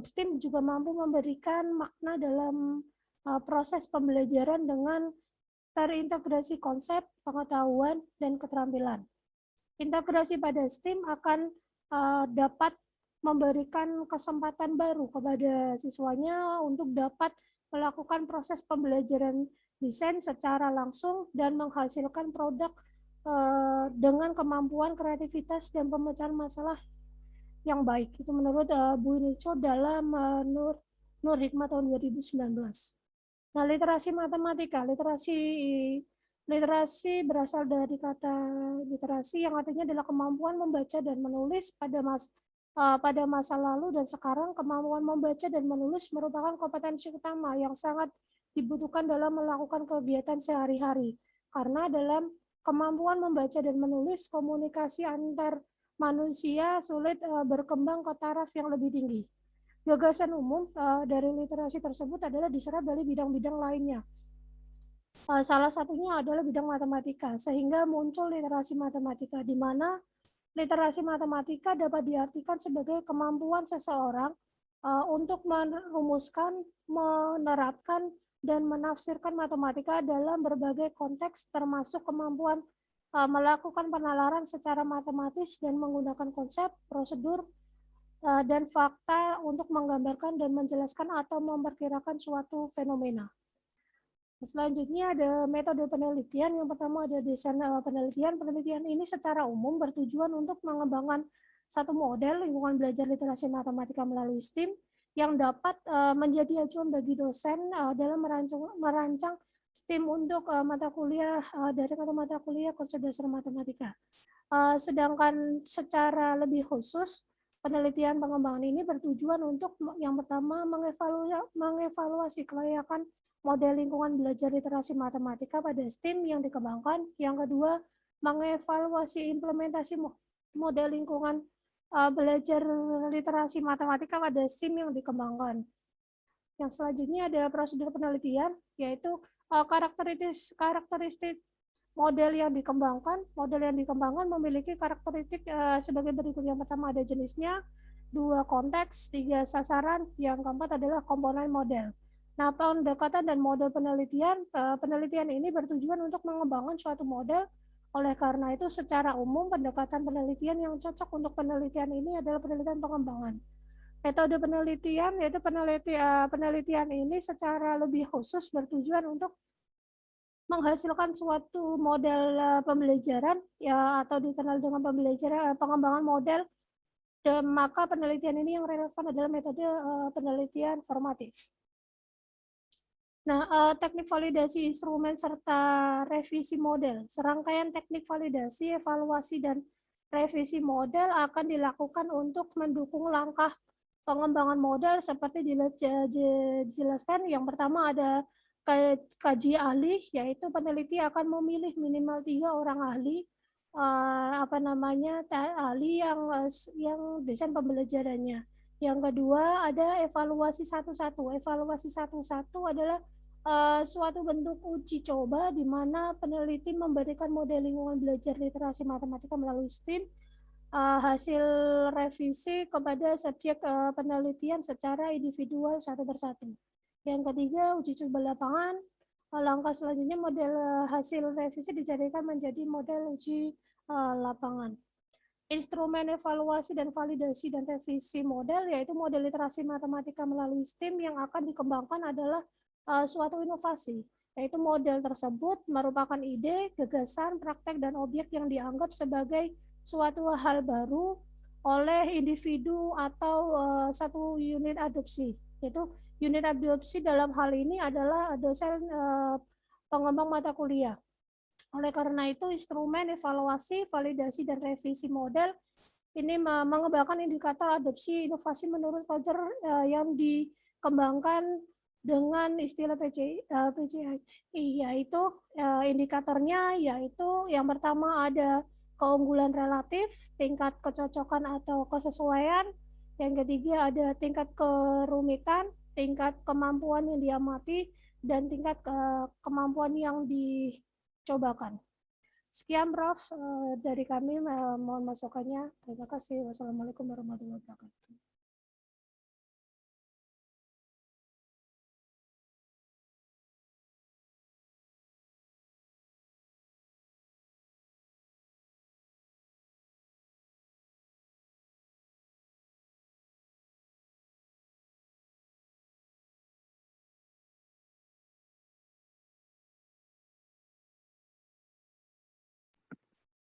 STEAM juga mampu memberikan makna dalam proses pembelajaran dengan terintegrasi konsep, pengetahuan, dan keterampilan. Integrasi pada STEAM akan dapat memberikan kesempatan baru kepada siswanya untuk dapat melakukan proses pembelajaran desain secara langsung dan menghasilkan produk dengan kemampuan kreativitas dan pemecahan masalah yang baik. Itu menurut Bu Nico dalam Nur Hikmah tahun 2019. Nah, literasi matematika, literasi berasal dari kata literasi yang artinya adalah kemampuan membaca dan menulis pada masa lalu dan sekarang. Kemampuan membaca dan menulis merupakan kompetensi utama yang sangat dibutuhkan dalam melakukan kegiatan sehari-hari. Karena dalam kemampuan membaca dan menulis, komunikasi antar manusia sulit berkembang ke taraf yang lebih tinggi. Gagasan umum dari literasi tersebut adalah diserap dari bidang-bidang lainnya. Salah satunya adalah bidang matematika, sehingga muncul literasi matematika, di mana literasi matematika dapat diartikan sebagai kemampuan seseorang untuk merumuskan, menerapkan, dan menafsirkan matematika dalam berbagai konteks, termasuk kemampuan melakukan penalaran secara matematis dan menggunakan konsep, prosedur, dan fakta untuk menggambarkan dan menjelaskan atau memperkirakan suatu fenomena. Selanjutnya ada metode penelitian. Yang pertama ada desain penelitian. Penelitian ini secara umum bertujuan untuk mengembangkan satu model lingkungan belajar literasi matematika melalui STEAM yang dapat menjadi acuan bagi dosen dalam merancang STEAM untuk mata kuliah dari mata kuliah konsep dasar matematika. Sedangkan secara lebih khusus, penelitian pengembangan ini bertujuan untuk yang pertama mengevaluasi kelayakan model lingkungan belajar literasi matematika pada STEAM yang dikembangkan. Yang kedua, mengevaluasi implementasi model lingkungan belajar literasi matematika pada STEAM yang dikembangkan. Yang selanjutnya ada prosedur penelitian, yaitu karakteristik model yang dikembangkan. Model yang dikembangkan memiliki karakteristik sebagai berikut. Yang pertama ada jenisnya, 2 konteks, 3 sasaran, yang keempat adalah komponen model. Nah, pendekatan dan model penelitian ini bertujuan untuk mengembangkan suatu model. Oleh karena itu, secara umum pendekatan penelitian yang cocok untuk penelitian ini adalah penelitian pengembangan. Metode penelitian, yaitu penelitian ini secara lebih khusus bertujuan untuk menghasilkan suatu model pembelajaran, ya, atau dikenal dengan pengembangan model. Dan maka penelitian ini yang relevan adalah metode penelitian formatif. Nah, teknik validasi instrumen serta revisi model. Serangkaian teknik validasi, evaluasi, dan revisi model akan dilakukan untuk mendukung langkah pengembangan model seperti dijelaskan. Yang pertama ada kaji ahli, yaitu peneliti akan memilih minimal 3 orang ahli, ahli yang desain pembelajarannya. Yang kedua ada evaluasi satu-satu. Evaluasi satu-satu adalah suatu bentuk uji coba di mana peneliti memberikan model lingkungan belajar literasi matematika melalui STEAM, hasil revisi kepada subjek penelitian secara individual satu persatu. Yang ketiga, uji coba lapangan. Langkah selanjutnya model hasil revisi dijadikan menjadi model uji lapangan. Instrumen evaluasi dan validasi dan revisi model, yaitu model literasi matematika melalui STEAM yang akan dikembangkan adalah suatu inovasi, yaitu model tersebut merupakan ide, gagasan, praktek, dan objek yang dianggap sebagai suatu hal baru oleh individu atau satu unit adopsi. Yaitu unit adopsi dalam hal ini adalah dosen pengembang mata kuliah. Oleh karena itu, instrumen evaluasi, validasi, dan revisi model ini mengembangkan indikator adopsi inovasi menurut Roger yang dikembangkan dengan istilah PCI, yaitu indikatornya yaitu yang pertama ada keunggulan relatif, tingkat kecocokan atau kesesuaian, yang ketiga ada tingkat kerumitan, tingkat kemampuan yang diamati, dan tingkat kemampuan yang dicobakan. Sekian Prof dari kami, mohon masukannya. Terima kasih. Wassalamualaikum warahmatullahi wabarakatuh.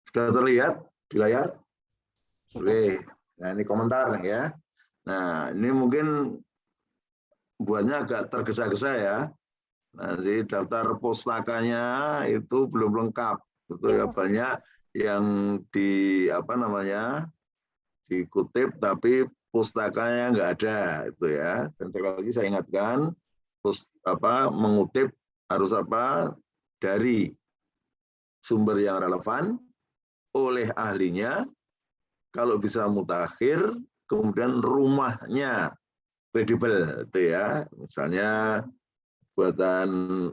Sudah terlihat di layar? Oke. Nah, ini komentar nih ya. Nah, ini mungkin buatnya agak tergesa-gesa ya. Nanti daftar pustakanya itu belum lengkap. Betul ya, banyak yang dikutip tapi pustakanya nggak ada itu ya. Dan sekali lagi saya ingatkan mengutip harus dari sumber yang relevan oleh ahlinya, kalau bisa mutakhir, kemudian rumahnya kredibel itu ya. Misalnya buatan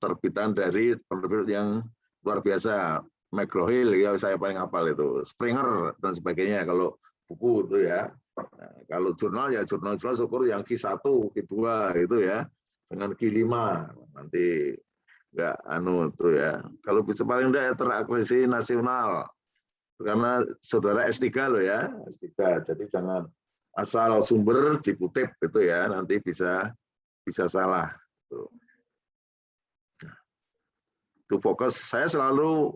terbitan dari penerbit yang luar biasa, McGraw-Hill ya, saya paling hafal itu, Springer dan sebagainya kalau buku itu ya. Nah, kalau jurnal ya jurnal syukur yang Q1, Q2 gitu ya, dengan Q5 nanti nggak itu ya. Kalau bisa paling enggak ya terakreditasi nasional, karena saudara S3 loh ya, S3. Jadi jangan asal sumber dikutip itu ya, nanti bisa salah. Itu fokus. Saya selalu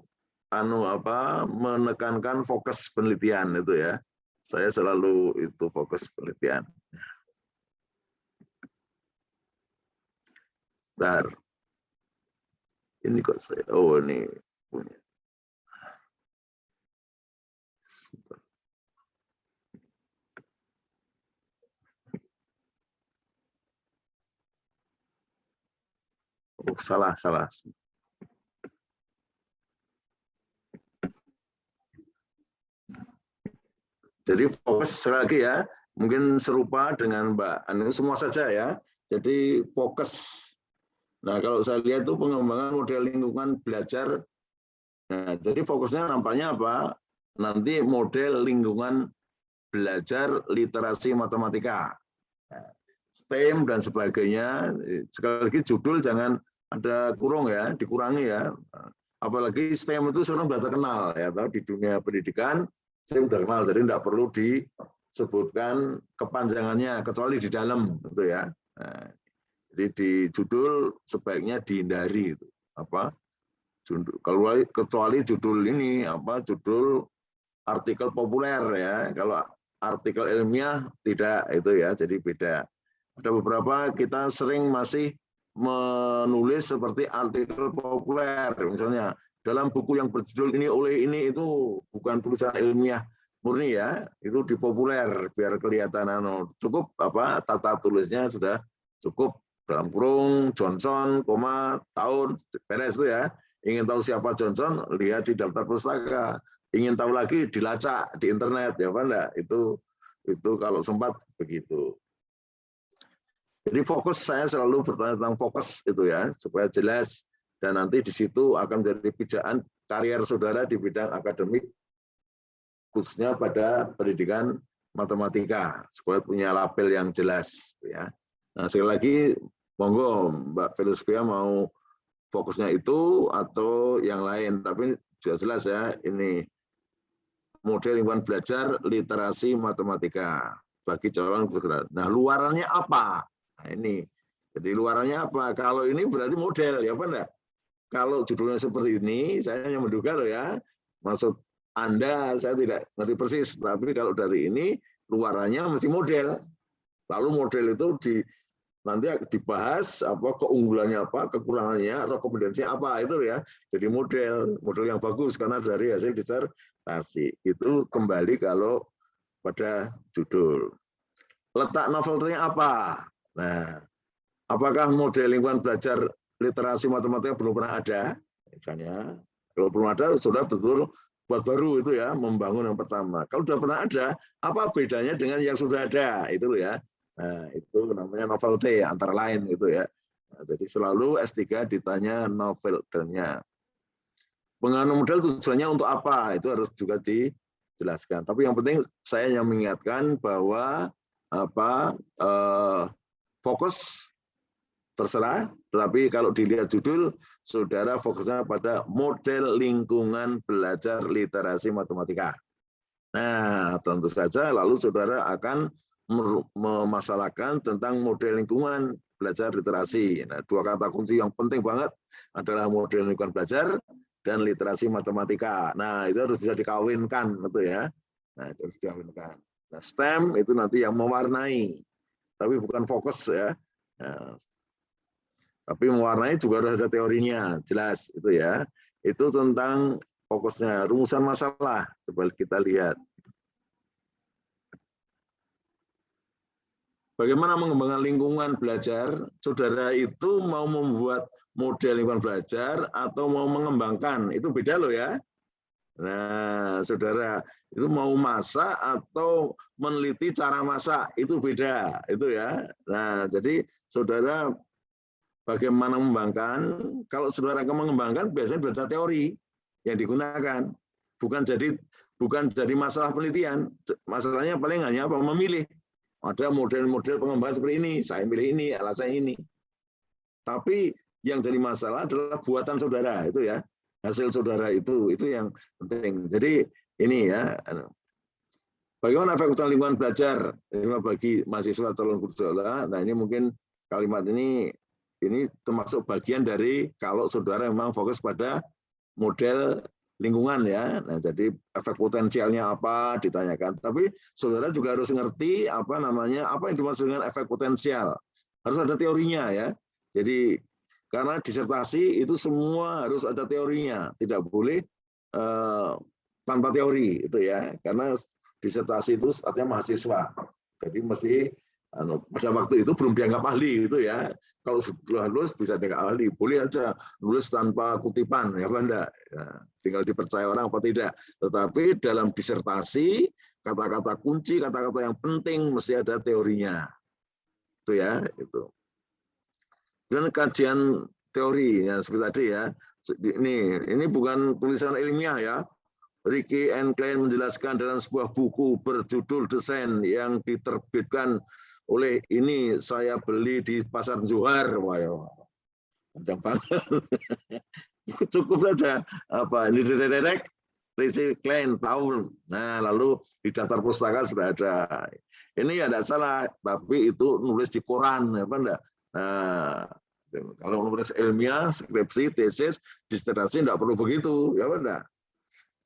menekankan fokus penelitian itu ya. Saya selalu itu fokus penelitian. Bentar. Ini kok saya, ini punya. Oh, salah. Jadi fokus sekali lagi ya, mungkin serupa dengan Mbak Anu semua saja ya. Jadi fokus. Nah, kalau saya lihat itu pengembangan model lingkungan belajar. Nah, jadi fokusnya nampaknya apa? Nanti model lingkungan belajar literasi matematika. Nah, STEM dan sebagainya. Sekali lagi judul jangan ada kurung ya, dikurangi ya. Apalagi STEM itu sekarang sudah terkenal ya, di dunia pendidikan STEM sudah terkenal, jadi tidak perlu disebutkan kepanjangannya kecuali di dalam gitu ya. Nah, jadi di judul sebaiknya dihindari itu kecuali judul ini judul artikel populer ya. Kalau artikel ilmiah tidak itu ya, jadi beda. Ada beberapa kita sering masih menulis seperti artikel populer, misalnya dalam buku yang berjudul ini oleh ini, itu bukan tulisan ilmiah murni ya, itu dipopuler biar kelihatan cukup tata tulisnya sudah cukup dalam kurung Johnson, tahun beres itu ya. Ingin tahu siapa Johnson, lihat di daftar pustaka. Ingin tahu lagi dilacak di internet ya, enggak? Itu kalau sempat begitu. Jadi fokus, saya selalu bertanya tentang fokus itu ya, supaya jelas, dan nanti di situ akan menjadi pijaan karier saudara di bidang akademik, khususnya pada pendidikan matematika, supaya punya label yang jelas ya. Nah, sekali lagi monggo Mbak Filosofia mau fokusnya itu atau yang lain, tapi sudah jelas ya, ini model lingkungan belajar literasi matematika bagi calon peserta. Nah, luarannya apa? Nah, ini. Jadi luarannya apa? Kalau ini berarti model, ya apa enggak? Kalau judulnya seperti ini, saya hanya menduga loh ya. Maksud Anda, saya tidak ngerti persis. Tapi kalau dari ini, luarannya mesti model. Lalu model itu nanti dibahas apa keunggulannya apa, kekurangannya, rekomendasinya apa itu ya. Jadi model yang bagus karena dari hasil disertasi. Itu kembali kalau pada judul. Letak novelty-nya apa? Nah, apakah model lingkungan belajar literasi matematika belum pernah ada? Misalnya, kalau belum ada, sudah betul buat baru itu ya, membangun yang pertama. Kalau sudah pernah ada, apa bedanya dengan yang sudah ada? Itu ya. Nah, itu namanya novelty antara lain gitu ya. Nah, jadi selalu S3 ditanya novelty-nya. Pengembangan model tujuannya untuk apa? Itu harus juga dijelaskan. Tapi yang penting saya yang mengingatkan bahwa fokus terserah, tetapi kalau dilihat judul, saudara fokusnya pada model lingkungan belajar literasi matematika. Nah, tentu saja lalu saudara akan memasalahkan tentang model lingkungan belajar literasi. Nah, dua kata kunci yang penting banget adalah model lingkungan belajar dan literasi matematika. Nah, itu harus bisa dikawinkan, betul ya. Nah, itu harus dikawinkan. Nah, STEM itu nanti yang mewarnai, tapi bukan fokus ya. Nah, tapi mewarnai juga harus ada teorinya, jelas itu ya. Itu tentang fokusnya, rumusan masalah. Coba kita lihat. Bagaimana mengembangkan lingkungan belajar? Saudara itu mau membuat model lingkungan belajar atau mau mengembangkan? Itu beda loh ya. Nah, saudara itu mau masak atau meneliti cara masak? Itu beda, itu ya. Nah, jadi saudara bagaimana mengembangkan? Kalau saudara akan mengembangkan, biasanya beda teori yang digunakan. Bukan jadi masalah penelitian. Masalahnya paling hanya apa? Memilih. Ada model-model pengembangan seperti ini, saya pilih ini, alasan ini. Tapi yang jadi masalah adalah buatan saudara, itu ya. Hasil saudara itu yang penting. Jadi ini ya. Bagaimana efek lingkungan belajar bagi mahasiswa calon kursuala? Nah, ini mungkin kalimat ini termasuk bagian dari kalau saudara memang fokus pada model lingkungan ya. Nah, jadi efek potensialnya apa ditanyakan. Tapi saudara juga harus ngerti apa yang dimaksud dengan efek potensial. Harus ada teorinya ya. Jadi karena disertasi itu semua harus ada teorinya, tidak boleh tanpa teori itu ya. Karena disertasi itu artinya mahasiswa. Jadi mesti pada waktu itu belum dianggap ahli gitu ya. Kalau sudah lulus bisa dianggap ahli, boleh aja lulus tanpa kutipan ya apa enggak? Ya, tinggal dipercaya orang apa tidak. Tetapi dalam disertasi kata-kata kunci, kata-kata yang penting mesti ada teorinya. Itu ya, itu. Dan kajian teori ya seperti tadi ya. Ini bukan tulisan ilmiah ya. Ricky and Klein menjelaskan dalam sebuah buku berjudul Desain yang diterbitkan oleh ini saya beli di Pasar Johar. Wah, panjang banget. Cukup saja ini direct Ricky Klein tahun. Nah, lalu di daftar pustaka sudah ada. Ini ya tidak salah, tapi itu nulis di koran ya apa enggak? Nah, kalau nulis ilmiah, skripsi, tesis, disertasi tidak perlu begitu, ya apa enggak?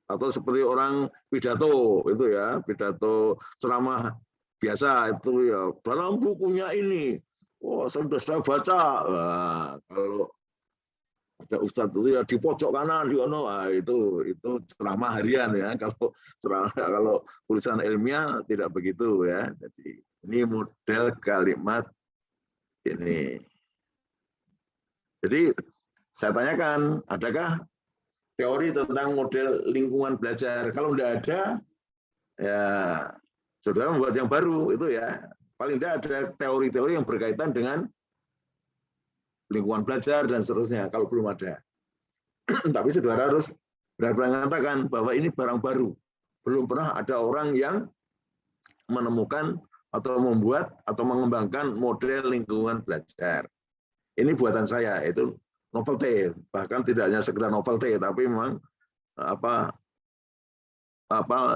Atau seperti orang pidato itu ya, pidato ceramah biasa itu ya dalam bukunya ini, sudah saya baca. Nah, kalau ada ustadz itu ya di pojok kanan itu ceramah harian ya. Kalau tulisan ilmiah tidak begitu ya. Jadi ini model kalimat ini. Jadi saya tanyakan, adakah teori tentang model lingkungan belajar? Kalau tidak ada, ya saudara membuat yang baru itu ya. paling tidak ada teori-teori yang berkaitan dengan lingkungan belajar dan seterusnya, kalau belum ada. Tapi saudara harus benar-benar mengatakan bahwa ini barang baru. Belum pernah ada orang yang menemukan atau membuat atau mengembangkan model lingkungan belajar. Ini buatan saya, itu novelty, bahkan tidak hanya sekedar novelty, tapi memang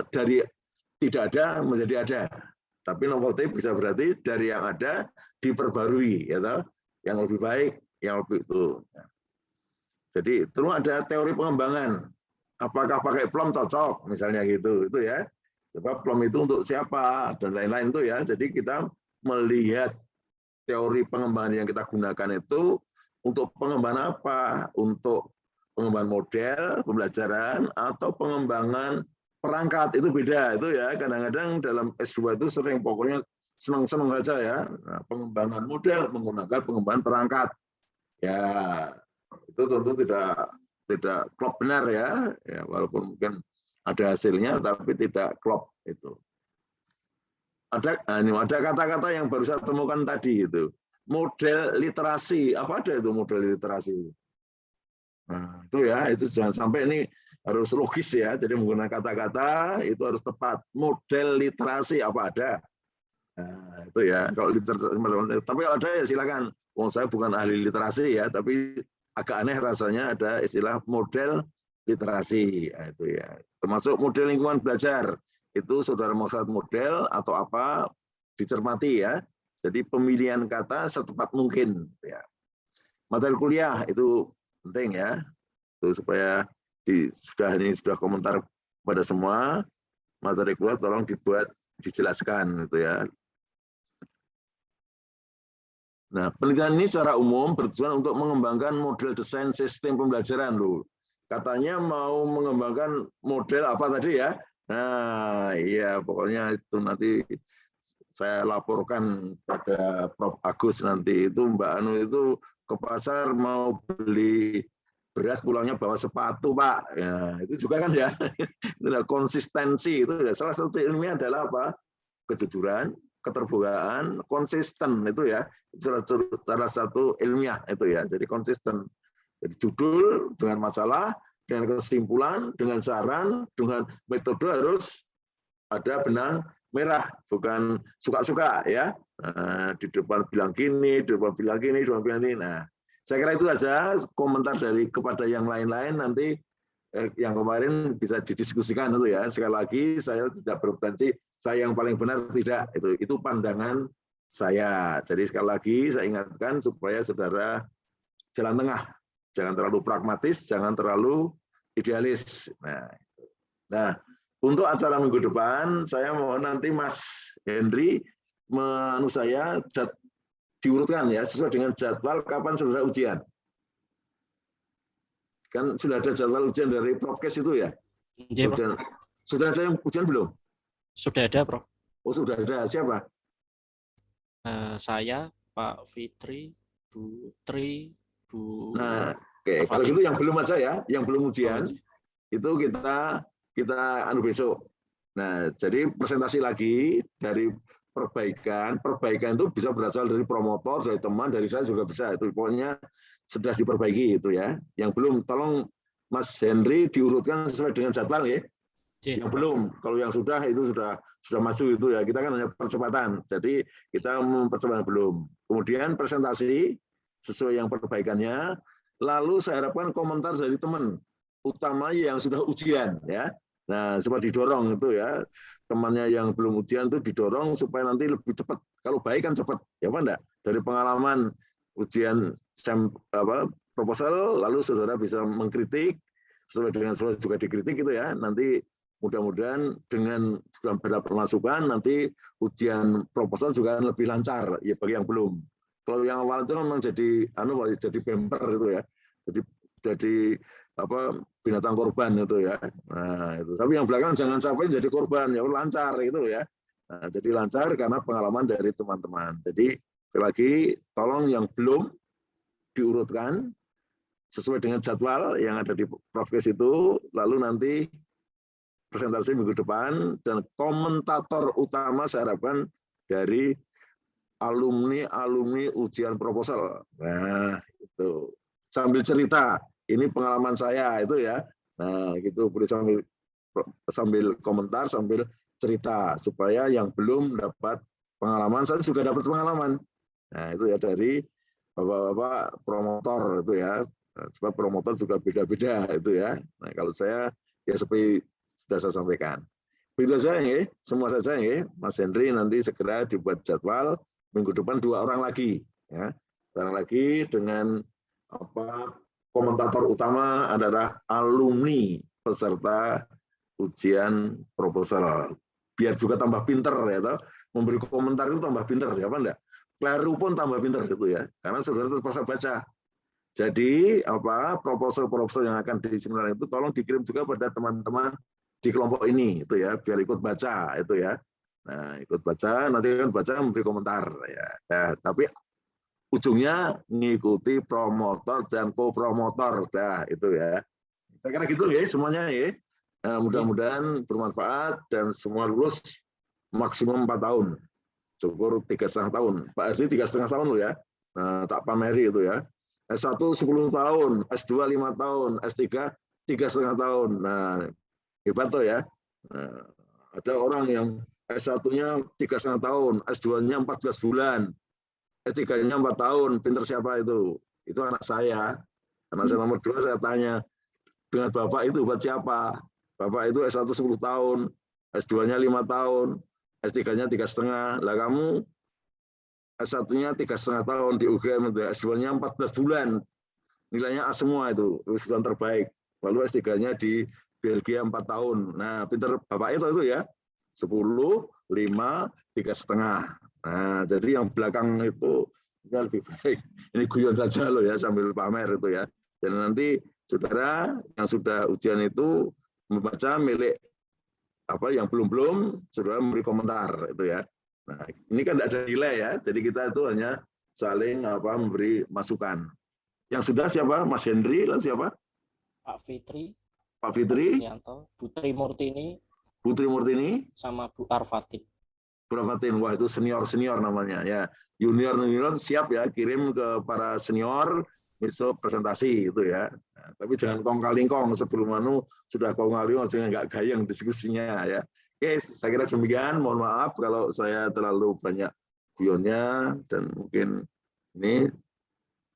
dari tidak ada menjadi ada. Tapi novelty bisa berarti dari yang ada diperbarui, ya toh? Yang lebih baik, yang lebih itu. Jadi terus ada teori pengembangan. Apakah pakai plom cocok, misalnya gitu, itu ya. Sebab plom itu untuk siapa dan lain-lain itu ya. Jadi kita melihat teori pengembangan yang kita gunakan itu untuk pengembangan apa? Untuk pengembangan model pembelajaran atau pengembangan perangkat, itu beda itu ya. Kadang-kadang dalam S2 itu sering pokoknya senang-senang saja ya. Nah, pengembangan model menggunakan pengembangan perangkat. Ya, itu tentu tidak klop benar ya. Ya, walaupun mungkin ada hasilnya tapi tidak klop itu. Ada kata-kata yang baru saya temukan tadi itu. Model literasi, apa ada itu model literasi? Nah, itu ya, itu jangan sampai ini harus logis ya. Jadi menggunakan kata-kata itu harus tepat. Model literasi apa ada? Nah, itu ya. Kalau literasi, tapi kalau ada ya silakan. Wong saya bukan ahli literasi ya, tapi agak aneh rasanya ada istilah model literasi. Nah, itu ya. Termasuk model lingkungan belajar. Itu saudara maksud model atau apa dicermati ya. Jadi pemilihan kata setepat mungkin ya. Materi kuliah itu penting ya. Itu supaya sudah komentar pada semua materi kuliah tolong dijelaskan gitu ya. Nah, penelitian ini secara umum bertujuan untuk mengembangkan model desain sistem pembelajaran loh. Katanya mau mengembangkan model apa tadi ya? Nah, iya pokoknya itu nanti saya laporkan pada Prof. Agus nanti itu Mbak Anu itu ke pasar mau beli beras pulangnya bawa sepatu Pak. Ya, itu juga kan ya. Itu konsistensi itu ya. Salah satu ilmiah adalah apa? Kejujuran, keterbukaan, konsisten itu ya. Salah satu ilmiah itu ya. Jadi konsisten. Jadi judul dengan masalah, dengan kesimpulan, dengan saran, dengan metode harus ada benang merah, bukan suka-suka ya. Nah, di depan bilang gini, di depan bilang gini, di depan bilang ini. Nah, saya kira itu saja komentar dari kepada yang lain-lain nanti yang kemarin bisa didiskusikan itu ya. Sekali lagi saya tidak berpretensi saya yang paling benar, tidak, itu pandangan saya. Jadi sekali lagi saya ingatkan supaya saudara jalan tengah, jangan terlalu pragmatis, jangan terlalu idealis. Nah, untuk acara minggu depan saya mohon nanti Mas Henry saya diurutkan ya sesuai dengan jadwal kapan saudara ujian. Kan sudah ada jadwal ujian dari Profkes itu ya? Ujian. Sudah ada yang ujian belum? Sudah ada, Prof. Oh, sudah ada. Siapa? Saya, Pak Fitri, Bu Tri, Bu. Nah, oke. Kalau gitu yang belum aja ya, yang belum ujian itu kita anu besok. Nah, jadi presentasi lagi dari perbaikan itu bisa berasal dari promotor, dari teman, dari saya juga bisa. Itu pokoknya sudah diperbaiki itu ya. Yang belum, tolong Mas Henry diurutkan sesuai dengan jadwal ya. Yang belum, kalau yang sudah itu sudah maju itu ya. Kita kan hanya percepatan. Jadi kita mempercepat belum. Kemudian presentasi sesuai yang perbaikannya. Lalu saya harapkan komentar dari teman, utama yang sudah ujian ya. Nah, supaya didorong itu ya. Temannya yang belum ujian itu didorong supaya nanti lebih cepat. Kalau baik kan cepat, ya apa enggak? Dari pengalaman ujian proposal, lalu saudara bisa mengkritik sesuai dengan saudara juga dikritik gitu ya. Nanti mudah-mudahan dengan sudah mendapat masukan nanti ujian proposal juga lebih lancar ya bagi yang belum. Kalau yang awal itu memang jadi bemper itu ya. Jadi binatang korban itu ya. Nah, itu. Tapi yang belakang jangan sampai jadi korban ya, lancar itu ya. Nah, jadi lancar karena pengalaman dari teman-teman. Jadi sekali lagi tolong yang belum diurutkan sesuai dengan jadwal yang ada di Profkes itu, lalu nanti presentasi minggu depan dan komentator utama saya harapkan dari alumni ujian proposal. Nah, itu sambil cerita. Ini pengalaman saya itu ya. Nah, gitu boleh sambil komentar, sambil cerita supaya yang belum dapat pengalaman, saya juga dapat pengalaman. Nah, itu ya dari bapak-bapak promotor itu ya. Nah, sebab promotor juga beda-beda itu ya. Nah, kalau saya ya seperti sudah saya sampaikan. Begitu saja ya, semua saja ya. Mas Henry nanti segera dibuat jadwal minggu depan 2 orang lagi ya. 2 orang lagi dengan komentator utama adalah alumni peserta ujian proposal. Biar juga tambah pinter ya toh. Memberi komentar itu tambah pinter ya apa enggak? Keliru pun tambah pinter gitu ya. Karena saudara terpaksa baca. Jadi proposal yang akan diseminar itu tolong dikirim juga pada teman-teman di kelompok ini itu ya, biar ikut baca itu ya. Nah, ikut baca, nanti kan baca memberi komentar ya. Tapi ujungnya mengikuti promotor dan co-promotor dah itu ya. Saya kira gitu ya semuanya ya. Nah, mudah-mudahan bermanfaat dan semua lulus maksimum 4 tahun. Syukur 3,5 tahun. Pak Ardi 3,5 tahun loh ya. Nah, tak pameri itu ya. S1 10 tahun, S2 5 tahun, S3 3,5 tahun. Nah, hebat tuh ya. Nah, ada orang yang S1-nya 3,5 tahun, S2-nya 14 bulan, S3-nya 4 tahun. Pinter siapa itu? Itu anak saya. Anak saya nomor 2 saya tanya, dengan Bapak itu buat siapa? Bapak itu S1 10 tahun, S2-nya 5 tahun, S3-nya 3,5. Lah kamu S1-nya 3,5 tahun di UGM, S2-nya 14 bulan. Nilainya A semua itu, lulusan terbaik. Lalu S3-nya di Belgia 4 tahun. Nah, pinter Bapak itu ya. 10, 5, 3,5. Nah, jadi yang belakang itu lebih baik. Ini guyon saja loh ya, sambil pamer itu ya. Dan nanti saudara yang sudah ujian itu membaca milik yang belum, saudara memberi komentar itu ya. Nah, ini kan tidak ada nilai ya, jadi kita itu hanya saling memberi masukan. Yang sudah siapa? Mas Henry, lalu siapa? Pak Fitri, Pak Fitri, Yanto, Putri Murtini, sama Bu Arfatin. Bu Arfatin, wah itu senior namanya ya. Junior siap ya, kirim ke para senior, besok presentasi itu ya. Nah, tapi jangan kong-kalingkong sebelum sudah kong-kalingkong sehingga nggak gayeng diskusinya ya. Oke, saya kira demikian. Mohon maaf kalau saya terlalu banyak guyonnya dan mungkin ini.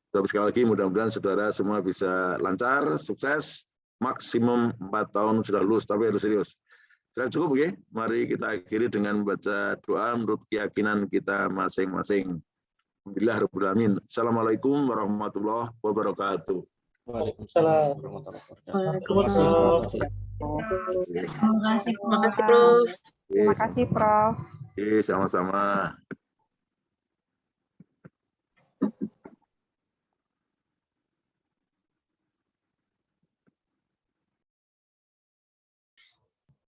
Tapi sekali lagi mudah-mudahan saudara semua bisa lancar, sukses, maksimum 4 tahun sudah lulus, tapi harus serius. Sudah cukup ya? Mari kita akhiri dengan membaca doa menurut keyakinan kita masing-masing. Alhamdulillah. Assalamualaikum warahmatullahi wabarakatuh. Waalaikumsalam warahmatullahi wabarakatuh. Terima kasih, Terima kasih, Prof. Oke, sama-sama.